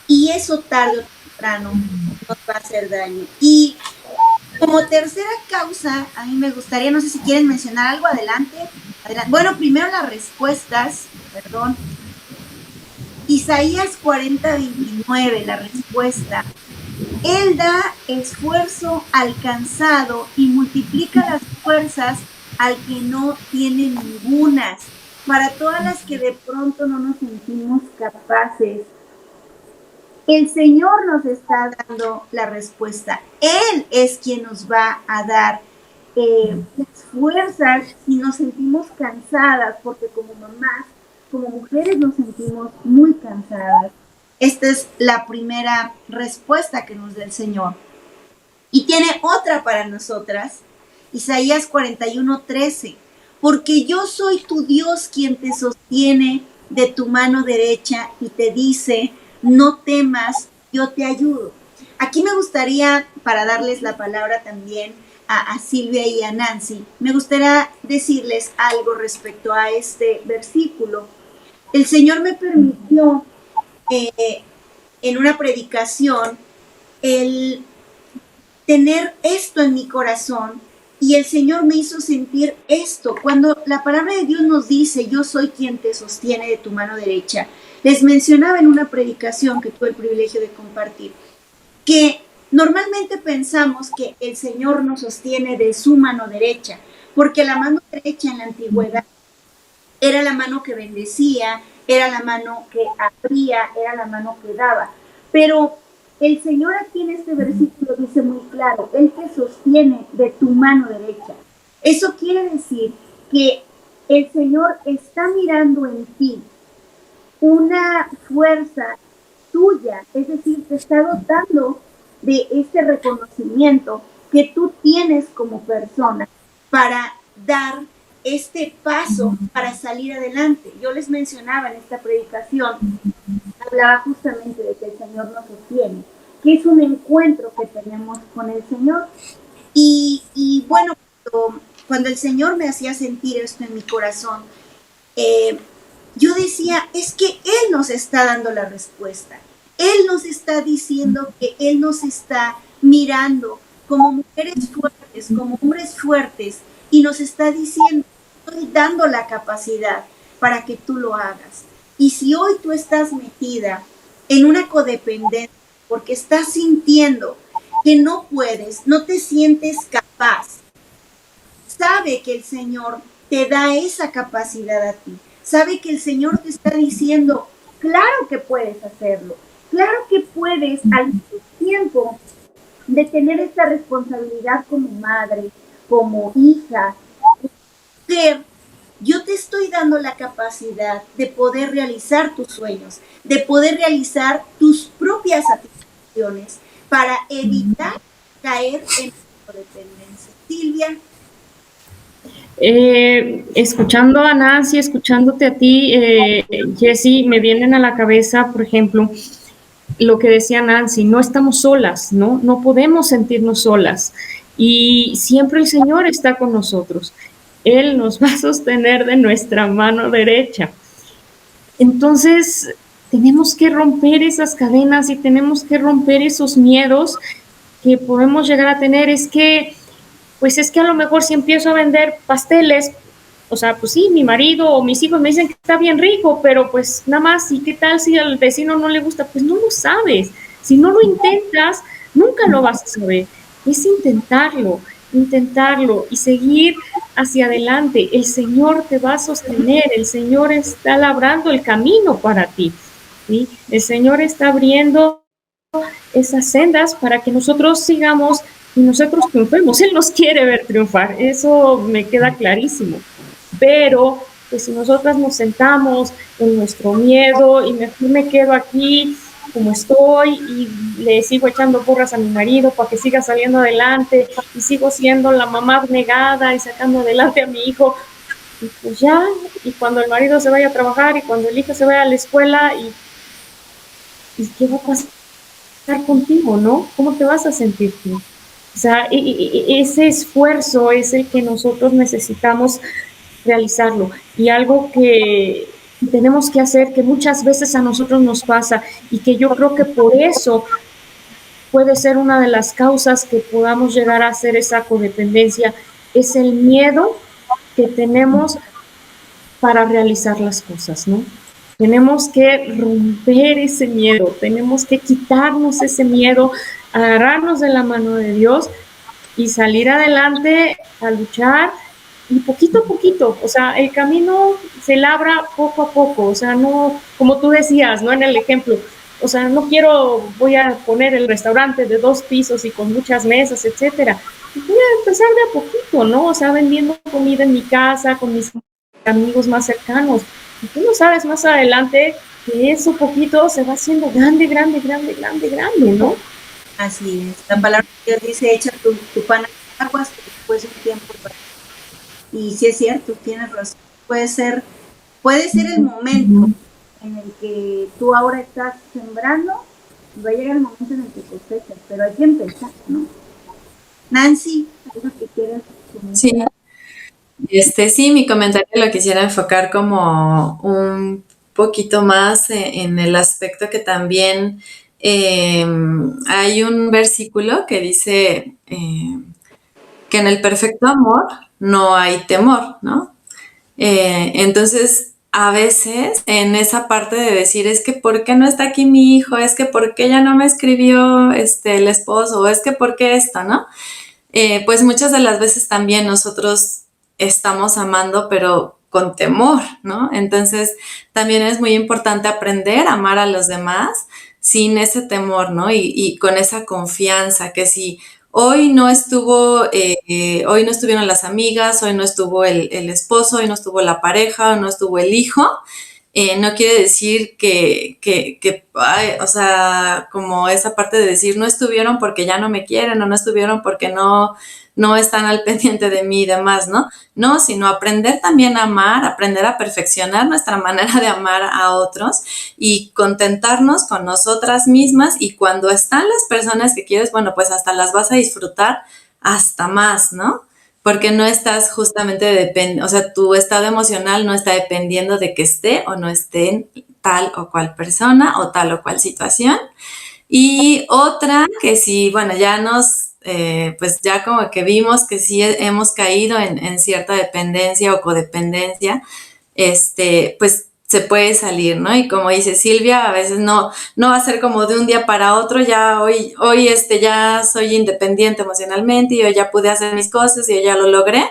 Y eso tarde o temprano nos va a hacer daño. Y como tercera causa, a mí me gustaría, no sé si quieren mencionar algo, adelante. Bueno, primero las respuestas, perdón. Isaías 40:29, la respuesta. Él da esfuerzo al cansado y multiplica las fuerzas al que no tiene ningunas. Para todas las que de pronto no nos sentimos capaces, el Señor nos está dando la respuesta. Él es quien nos va a dar las fuerzas si nos sentimos cansadas, porque como mamás, como mujeres nos sentimos muy cansadas. Esta es la primera respuesta que nos da el Señor. Y tiene otra para nosotras, Isaías 41:13. Porque yo soy tu Dios quien te sostiene de tu mano derecha y te dice, no temas, yo te ayudo. Aquí me gustaría, para darles la palabra también a Silvia y a Nancy, me gustaría decirles algo respecto a este versículo. El Señor me permitió en una predicación el tener esto en mi corazón y el Señor me hizo sentir esto. Cuando la palabra de Dios nos dice, yo soy quien te sostiene de tu mano derecha, les mencionaba en una predicación que tuve el privilegio de compartir, que normalmente pensamos que el Señor nos sostiene de su mano derecha, porque la mano derecha en la antigüedad era la mano que bendecía, era la mano que abría, era la mano que daba. Pero el Señor aquí en este versículo dice muy claro, Él te sostiene de tu mano derecha. Eso quiere decir que el Señor está mirando en ti una fuerza tuya, es decir, te está dotando de este reconocimiento que tú tienes como persona para dar este paso para salir adelante. Yo les mencionaba en esta predicación hablaba justamente de que el Señor nos sostiene, que es un encuentro que tenemos con el Señor. Bueno, cuando el Señor me hacía sentir esto en mi corazón, yo decía, es que Él nos está dando la respuesta. Él nos está diciendo que Él nos está mirando como mujeres fuertes, como hombres fuertes, y nos está diciendo, estoy dando la capacidad para que tú lo hagas. Y si hoy tú estás metida en una codependencia porque estás sintiendo que no puedes, no te sientes capaz, sabe que el Señor te da esa capacidad a ti. Sabe que el Señor te está diciendo, claro que puedes hacerlo, claro que puedes al mismo tiempo de tener esta responsabilidad como madre, como hija, mujer. Yo te estoy dando la capacidad de poder realizar tus sueños, de poder realizar tus propias satisfacciones para evitar caer en la codependencia. Silvia. Escuchando a Nancy, escuchándote a ti, Jessie, me vienen a la cabeza, por ejemplo, lo que decía Nancy, no estamos solas, ¿no? No podemos sentirnos solas. Y siempre el Señor está con nosotros. Él nos va a sostener de nuestra mano derecha. Entonces, tenemos que romper esas cadenas y tenemos que romper esos miedos que podemos llegar a tener. Pues es que a lo mejor si empiezo a vender pasteles, o sea, pues sí, mi marido o mis hijos me dicen que está bien rico, pero pues nada más, ¿y qué tal si al vecino no le gusta? Pues no lo sabes. Si no lo intentas, nunca lo vas a saber. Es intentarlo y seguir hacia adelante. El Señor te va a sostener, el Señor está labrando el camino para ti, ¿sí? El Señor está abriendo esas sendas para que nosotros sigamos y nosotros triunfemos. Él nos quiere ver triunfar, eso me queda clarísimo. Pero pues si nosotras nos sentamos en nuestro miedo y mejor me quedo aquí como estoy y le sigo echando porras a mi marido para que siga saliendo adelante y sigo siendo la mamá abnegada y sacando adelante a mi hijo, y pues ya, y cuando el marido se vaya a trabajar y cuando el hijo se vaya a la escuela, y ¿qué va a pasar contigo, no? ¿Cómo te vas a sentir tú? O sea, ese esfuerzo es el que nosotros necesitamos realizarlo. Y algo que tenemos que hacer, que muchas veces a nosotros nos pasa y que yo creo que por eso puede ser una de las causas que podamos llegar a hacer esa codependencia, es el miedo que tenemos para realizar las cosas, ¿no? Tenemos que romper ese miedo, tenemos que quitarnos ese miedo, agarrarnos de la mano de Dios y salir adelante a luchar, y poquito a poquito, o sea, el camino se labra poco a poco, o sea, no, como tú decías, ¿no? En el ejemplo, o sea, voy a poner el restaurante de 2 pisos y con muchas mesas, etcétera. Voy a empezar de a poquito, ¿no? O sea, vendiendo comida en mi casa, con mis amigos más cercanos. Y tú no sabes más adelante que eso poquito se va haciendo grande, ¿no? Así es. La palabra de Dios dice, echa tu pan a aguas, que después de un tiempo. Y sí es cierto, tienes razón. Puede ser el momento en el que tú ahora estás sembrando, y va a llegar el momento en el que cosechas, pero hay que empezar, ¿no? Nancy, ¿algo que quieras comentar? Sí, mi comentario lo quisiera enfocar como un poquito más en el aspecto que también hay un versículo que dice que en el perfecto amor no hay temor, ¿no? Entonces, a veces en esa parte de decir, es que ¿por qué no está aquí mi hijo? Es que ¿por qué ya no me escribió el esposo? O es que ¿por qué esto, no? Pues muchas de las veces también nosotros estamos amando, pero con temor, ¿no? Entonces, también es muy importante aprender a amar a los demás sin ese temor, ¿no? Y con esa confianza, que si hoy no estuvieron las amigas, hoy no estuvo el esposo, hoy no estuvo la pareja, hoy no estuvo el hijo, no quiere decir ay, o sea, como esa parte de decir no estuvieron porque ya no me quieren o no estuvieron porque no están al pendiente de mí y demás, ¿no? No, sino aprender también a amar, aprender a perfeccionar nuestra manera de amar a otros y contentarnos con nosotras mismas, y cuando están las personas que quieres, bueno, pues hasta las vas a disfrutar hasta más, ¿no? Porque no estás justamente o sea, tu estado emocional no está dependiendo de que esté o no esté tal o cual persona o tal o cual situación. Y otra que sí, bueno, pues ya como que vimos que sí hemos caído en cierta dependencia o codependencia, pues se puede salir, ¿no? Y como dice Silvia, a veces no va a ser como de un día para otro, ya hoy ya soy independiente emocionalmente y yo ya pude hacer mis cosas y yo ya lo logré.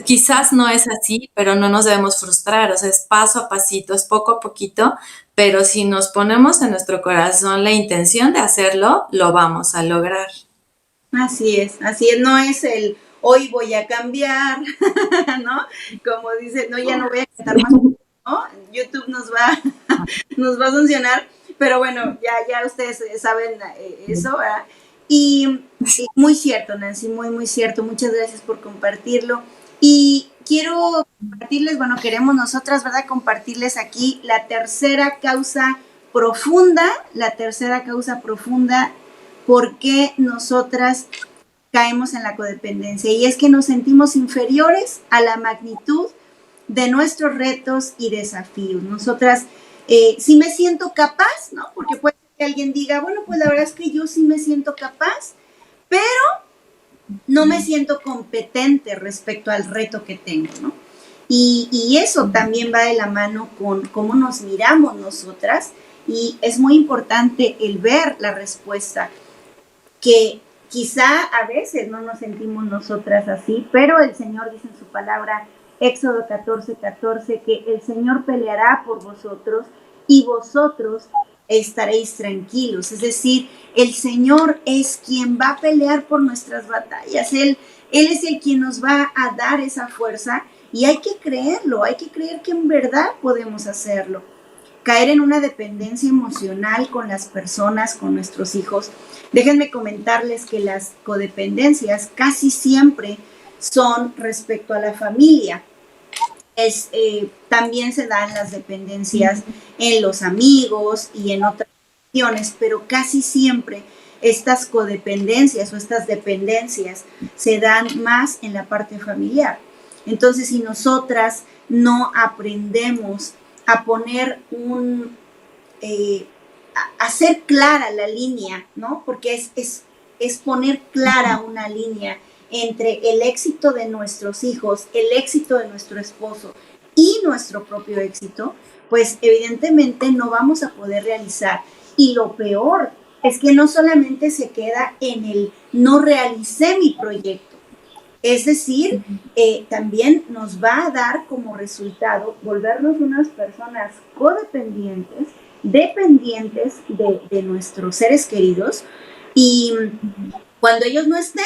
Quizás no es así, pero no nos debemos frustrar, o sea, es paso a pasito, es poco a poquito, pero si nos ponemos en nuestro corazón la intención de hacerlo, lo vamos a lograr. Así es, no es el hoy voy a cambiar, ¿no? Como dice, no, ya no voy a cantar más, ¿no? YouTube nos va a sancionar, pero bueno, ya ustedes saben eso, ¿verdad? Y muy cierto, Nancy, muy cierto, muchas gracias por compartirlo. Y quiero compartirles, bueno, queremos nosotras, ¿verdad? Compartirles aquí la tercera causa profunda por qué nosotras caemos en la codependencia, y es que nos sentimos inferiores a la magnitud de nuestros retos y desafíos. Nosotras sí me siento capaz, ¿no? Porque puede que alguien diga, bueno, pues la verdad es que yo sí me siento capaz, pero no me siento competente respecto al reto que tengo, ¿no? Y eso también va de la mano con cómo nos miramos nosotras, y es muy importante el ver la respuesta, que quizá a veces no nos sentimos nosotras así, pero el Señor dice en su palabra, Éxodo 14:14, que el Señor peleará por vosotros y vosotros estaréis tranquilos. Es decir, el Señor es quien va a pelear por nuestras batallas. Él es el quien nos va a dar esa fuerza, y hay que creerlo, hay que creer que en verdad podemos hacerlo. Caer en una dependencia emocional con las personas, con nuestros hijos. Déjenme comentarles que las codependencias casi siempre son respecto a la familia. También se dan las dependencias en los amigos y en otras cuestiones, pero casi siempre estas codependencias o estas dependencias se dan más en la parte familiar. Entonces, si nosotras no aprendemos a poner a hacer clara la línea, ¿no? Porque es poner clara una línea entre el éxito de nuestros hijos, el éxito de nuestro esposo y nuestro propio éxito, pues evidentemente no vamos a poder realizar. Y lo peor es que no solamente se queda en el no realicé mi proyecto, es decir, también nos va a dar como resultado volvernos unas personas codependientes, dependientes de nuestros seres queridos, y cuando ellos no estén,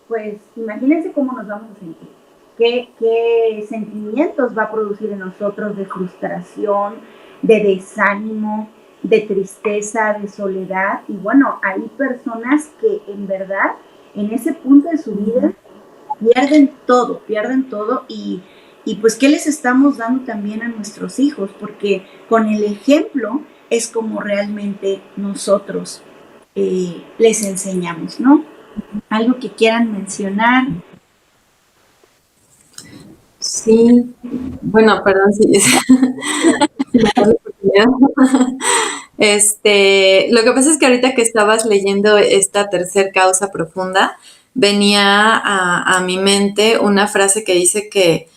pues imagínense cómo nos vamos a sentir. ¿Qué sentimientos va a producir en nosotros de frustración, de desánimo, de tristeza, de soledad? Y bueno, hay personas que en verdad en ese punto de su vida pierden todo, y pues qué les estamos dando también a nuestros hijos, porque con el ejemplo es como realmente nosotros les enseñamos, ¿no? Algo que quieran mencionar. Sí, bueno, perdón si lo que pasa es que ahorita que estabas leyendo esta tercer causa profunda, venía a mi mente una frase que dice que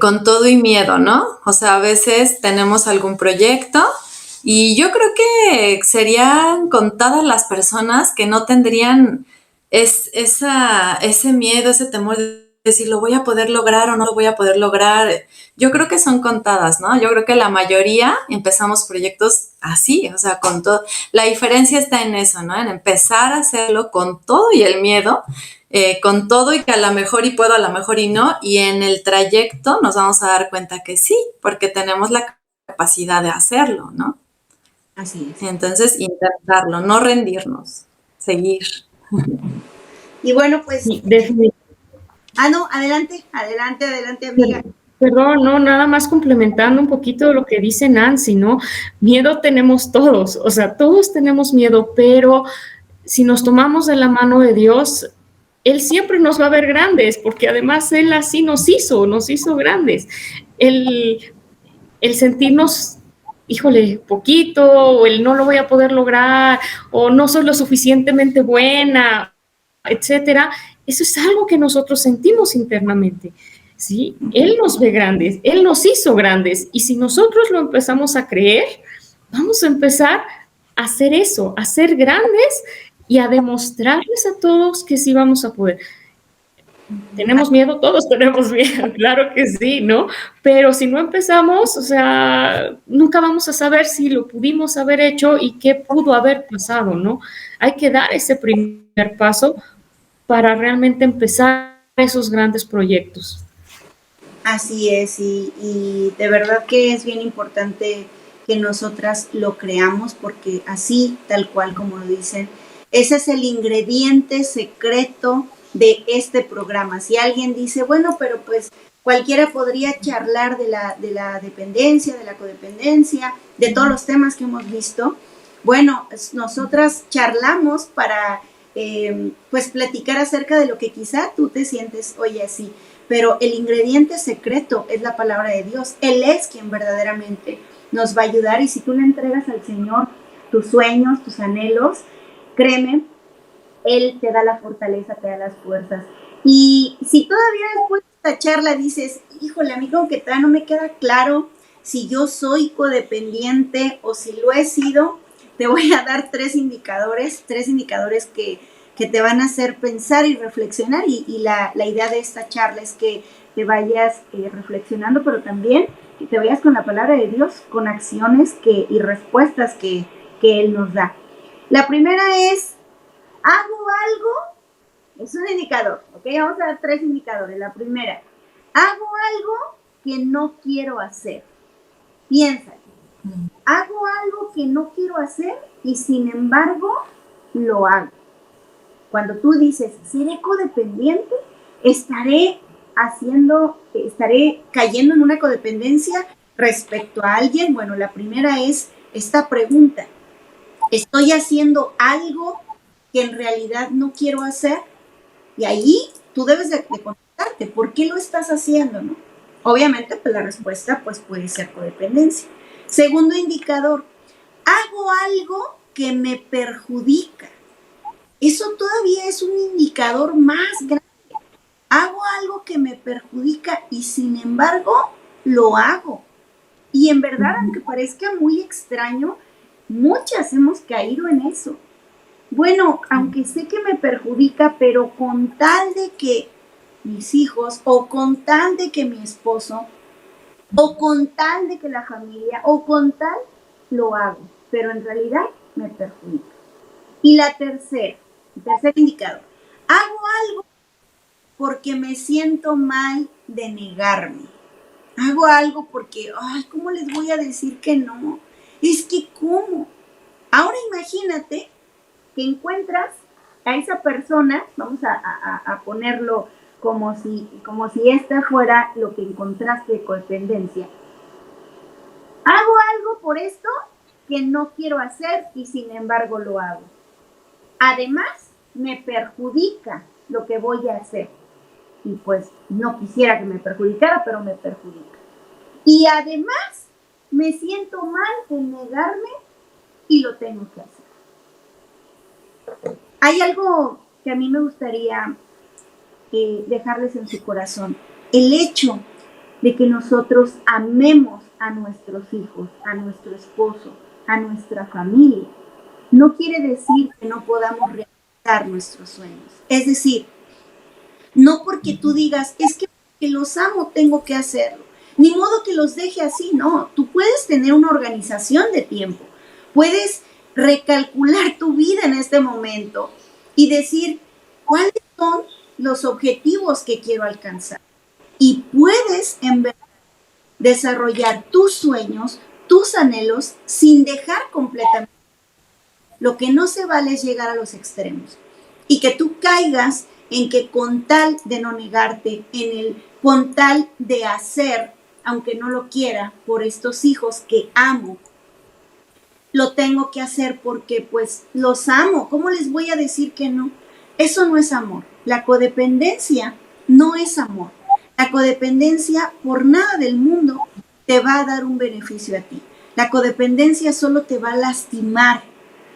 con todo y miedo, ¿no? O sea, a veces tenemos algún proyecto y yo creo que serían contadas las personas que no tendrían ese miedo, ese temor de si lo voy a poder lograr o no lo voy a poder lograr. Yo creo que son contadas, ¿no? Yo creo que la mayoría empezamos proyectos así, o sea, con todo. La diferencia está en eso, ¿no? En empezar a hacerlo con todo y el miedo, con todo y que a lo mejor y puedo, a lo mejor y no, y en el trayecto nos vamos a dar cuenta que sí, porque tenemos la capacidad de hacerlo, ¿no? Así es. Entonces, intentarlo, no rendirnos, seguir. Y bueno, pues, Sí, definitivamente. no, adelante, adelante, adelante, amiga. Perdón, no, nada más complementando un poquito lo que dice Nancy, ¿no? Miedo tenemos todos, o sea, todos tenemos miedo, pero si nos tomamos de la mano de Dios, Él siempre nos va a ver grandes, porque además Él así nos hizo grandes. El sentirnos, híjole, poquito, o el no lo voy a poder lograr, o no soy lo suficientemente buena, etcétera, eso es algo que nosotros sentimos internamente. ¿Sí? Él nos ve grandes, Él nos hizo grandes, y si nosotros lo empezamos a creer, vamos a empezar a hacer eso, a ser grandes y a demostrarles a todos que sí vamos a poder. ¿Tenemos miedo? Todos tenemos miedo, claro que sí, ¿no? Pero si no empezamos, o sea, nunca vamos a saber si lo pudimos haber hecho y qué pudo haber pasado, ¿no? Hay que dar ese primer paso para realmente empezar esos grandes proyectos. Así es, y de verdad que es bien importante que nosotras lo creamos, porque así, tal cual como lo dicen, ese es el ingrediente secreto de este programa. Si alguien dice, bueno, pero pues cualquiera podría charlar de la dependencia, de la codependencia, de todos los temas que hemos visto, bueno, nosotras charlamos para pues platicar acerca de lo que quizá tú te sientes hoy así, pero el ingrediente secreto es la palabra de Dios. Él es quien verdaderamente nos va a ayudar, y si tú le entregas al Señor tus sueños, tus anhelos, créeme, Él te da la fortaleza, te da las fuerzas. Y si todavía después de esta charla dices, híjole, a mí como que todavía no me queda claro si yo soy codependiente o si lo he sido, te voy a dar tres indicadores que te van a hacer pensar y reflexionar, y la idea de esta charla es que te vayas reflexionando, pero también que te vayas con la palabra de Dios, con acciones y respuestas que Él nos da. La primera es, hago algo, es un indicador, ¿ok? Vamos a dar tres indicadores. La primera, hago algo que no quiero hacer. Piénsalo. Hago algo que no quiero hacer y sin embargo lo hago. Cuando tú dices, seré codependiente, estaré cayendo en una codependencia respecto a alguien. Bueno, la primera es esta pregunta: ¿estoy haciendo algo que en realidad no quiero hacer? Y ahí tú debes de contestarte, ¿por qué lo estás haciendo, no? Obviamente, pues la respuesta pues puede ser codependencia. Segundo indicador, hago algo que me perjudica. Eso todavía es un indicador más grande. Hago algo que me perjudica y sin embargo lo hago. Y en verdad, aunque parezca muy extraño, muchas hemos caído en eso. Bueno, aunque sé que me perjudica, pero con tal de que mis hijos, o con tal de que mi esposo, o con tal de que la familia, o con tal, lo hago. Pero en realidad me perjudica. Y el tercer indicador, hago algo porque me siento mal de negarme. Hago algo porque, ¿cómo les voy a decir que no? Es que, ¿cómo? Ahora imagínate que encuentras a esa persona, vamos a ponerlo como si esta fuera lo que encontraste de codependencia. Hago algo por esto que no quiero hacer y sin embargo lo hago. Además, me perjudica lo que voy a hacer. Y pues no quisiera que me perjudicara, pero me perjudica. Y además, me siento mal en negarme y lo tengo que hacer. Hay algo que a mí me gustaría dejarles en su corazón. El hecho de que nosotros amemos a nuestros hijos, a nuestro esposo, a nuestra familia, no quiere decir que no podamos realizar nuestros sueños. Es decir, No porque tú digas, es que porque los amo tengo que hacerlo. Ni modo que los deje así, no. Tú puedes tener una organización de tiempo. Puedes recalcular tu vida en este momento y decir cuáles son los objetivos que quiero alcanzar. Y puedes en verdad desarrollar tus sueños, tus anhelos, sin dejar completamente. Lo que no se vale es llegar a los extremos y que tú caigas en que con tal de no negarte, con tal de hacer, aunque no lo quiera, por estos hijos que amo, lo tengo que hacer porque pues los amo. ¿Cómo les voy a decir que no? Eso no es amor. La codependencia no es amor. La codependencia por nada del mundo te va a dar un beneficio a ti. La codependencia solo te va a lastimar,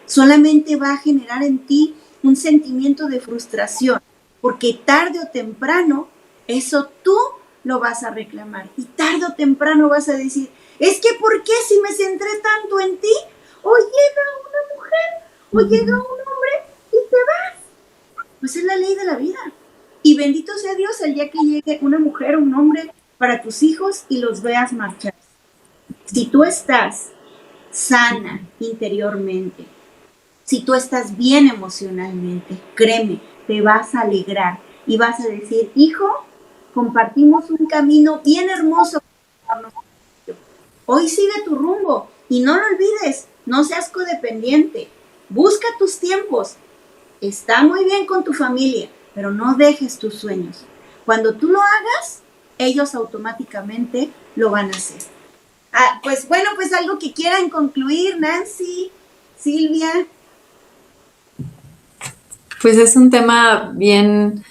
solamente va a generar en ti un sentimiento de frustración, porque tarde o temprano eso tú lo vas a reclamar y tarde o temprano vas a decir, es que ¿por qué si me centré tanto en ti? O llega una mujer o llega un hombre y te vas. Pues es la ley de la vida. Y bendito sea Dios el día que llegue una mujer o un hombre para tus hijos y los veas marchar. Si tú estás sana interiormente, si tú estás bien emocionalmente, créeme, te vas a alegrar y vas a decir, hijo, compartimos un camino bien hermoso. Hoy sigue tu rumbo y no lo olvides, no seas codependiente, busca tus tiempos, está muy bien con tu familia, pero no dejes tus sueños. Cuando tú lo hagas, ellos automáticamente lo van a hacer. Pues bueno, pues algo que quieran concluir, Nancy, Silvia. Pues es un tema bien,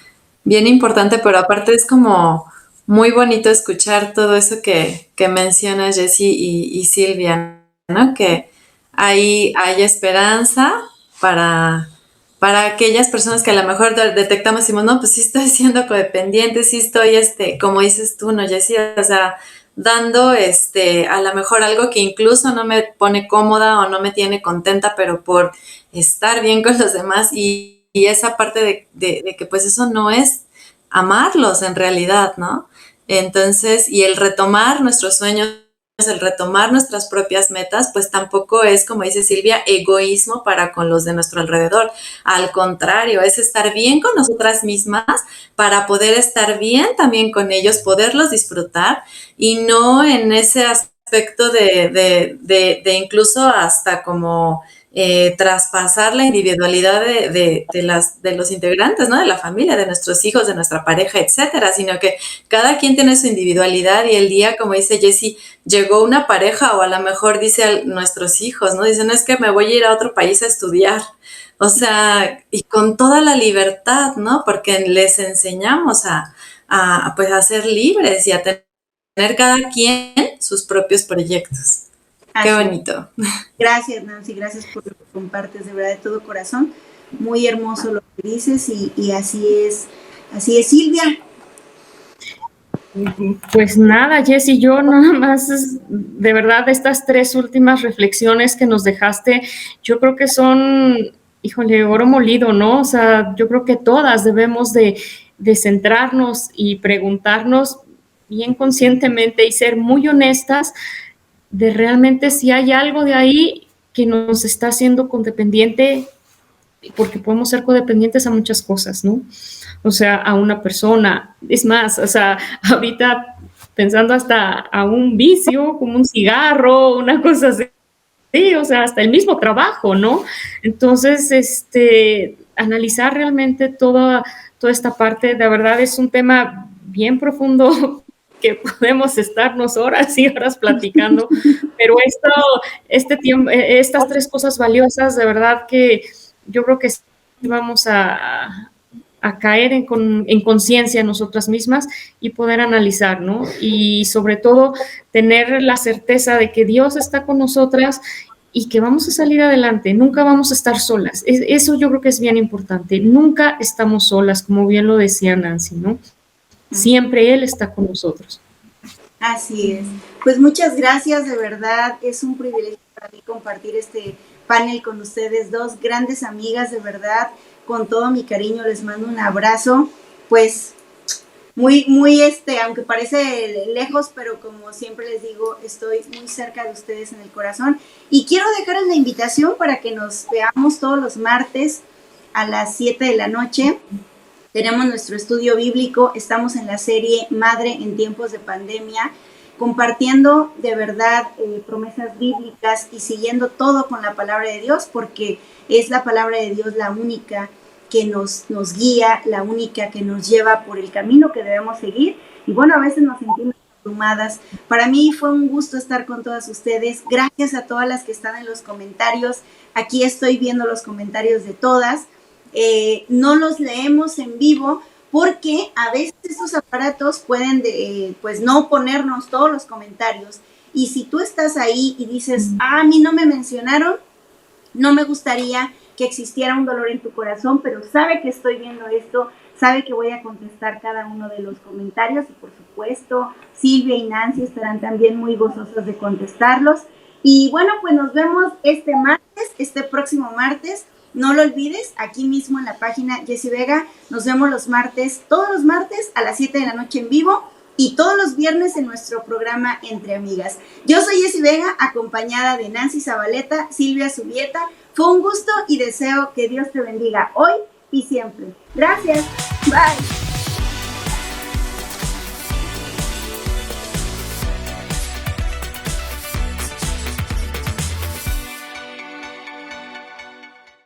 bien importante, pero aparte es como muy bonito escuchar todo eso que menciona Jessie y Silvia, ¿no? Que hay esperanza para, para aquellas personas que a lo mejor detectamos y decimos, no, pues sí estoy siendo codependiente, sí estoy, como dices tú, ¿no, Jessie? O sea, dando, a lo mejor algo que incluso no me pone cómoda o no me tiene contenta, pero por estar bien con los demás y esa parte de que pues eso no es amarlos en realidad, ¿no? Entonces, y el retomar nuestros sueños, el retomar nuestras propias metas, pues tampoco es, como dice Silvia, egoísmo para con los de nuestro alrededor. Al contrario, es estar bien con nosotras mismas para poder estar bien también con ellos, poderlos disfrutar y no en ese aspecto de incluso hasta como traspasar la individualidad de los integrantes, ¿no? De la familia, de nuestros hijos, de nuestra pareja, etcétera, sino que cada quien tiene su individualidad y el día, como dice Jessie, llegó una pareja o a lo mejor dice nuestros hijos, ¿no? Dicen, es que me voy a ir a otro país a estudiar. O sea, y con toda la libertad, ¿no? Porque les enseñamos pues a ser libres y a tener cada quien sus propios proyectos. Qué bonito. Gracias, Nancy, gracias por lo que compartes, de verdad, de todo corazón. Muy hermoso lo que dices y así es, Silvia. Pues nada, Jessie, yo nada más, de verdad, estas 3 últimas reflexiones que nos dejaste, yo creo que son, híjole, oro molido, ¿no? O sea, yo creo que todas debemos de centrarnos y preguntarnos bien conscientemente y ser muy honestas de realmente si hay algo de ahí que nos está haciendo codependiente, porque podemos ser codependientes a muchas cosas, ¿no? O sea, a una persona, es más, o sea, ahorita pensando hasta a un vicio, como un cigarro, una cosa así, sí, o sea, hasta el mismo trabajo, ¿no? Entonces, analizar realmente toda esta parte, de verdad es un tema bien profundo que podemos estarnos horas y horas platicando, pero estas 3 cosas valiosas, de verdad que yo creo que vamos a caer en conciencia nosotras mismas y poder analizar, ¿no? Y sobre todo tener la certeza de que Dios está con nosotras y que vamos a salir adelante, nunca vamos a estar solas. Eso yo creo que es bien importante, nunca estamos solas, como bien lo decía Nancy, ¿no? Siempre Él está con nosotros. Así es. Pues muchas gracias, de verdad, es un privilegio para mí compartir este panel con ustedes, 2 grandes amigas, de verdad, con todo mi cariño les mando un abrazo. Pues muy, aunque parece lejos, pero como siempre les digo, estoy muy cerca de ustedes en el corazón. Y quiero dejarles la invitación para que nos veamos todos los martes a las 7 de la noche. Tenemos nuestro estudio bíblico, estamos en la serie Madre en tiempos de pandemia, compartiendo de verdad promesas bíblicas y siguiendo todo con la palabra de Dios, porque es la palabra de Dios la única que nos guía, la única que nos lleva por el camino que debemos seguir. Y bueno, a veces nos sentimos abrumadas. Para mí fue un gusto estar con todas ustedes. Gracias a todas las que están en los comentarios. Aquí estoy viendo los comentarios de todas. No los leemos en vivo porque a veces estos aparatos pueden pues no ponernos todos los comentarios. Y si tú estás ahí y dices, a mí no me mencionaron, no me gustaría que existiera un dolor en tu corazón, pero sabe que estoy viendo esto, sabe que voy a contestar cada uno de los comentarios y por supuesto Silvia y Nancy estarán también muy gozosas de contestarlos. Y bueno, pues nos vemos este próximo martes. No lo olvides, aquí mismo en la página Jessie Vega, nos vemos todos los martes a las 7 de la noche en vivo y todos los viernes en nuestro programa Entre Amigas. Yo soy Jessie Vega, acompañada de Nancy Zabaleta, Silvia Subieta. Fue un gusto y deseo que Dios te bendiga hoy y siempre. Gracias. Bye.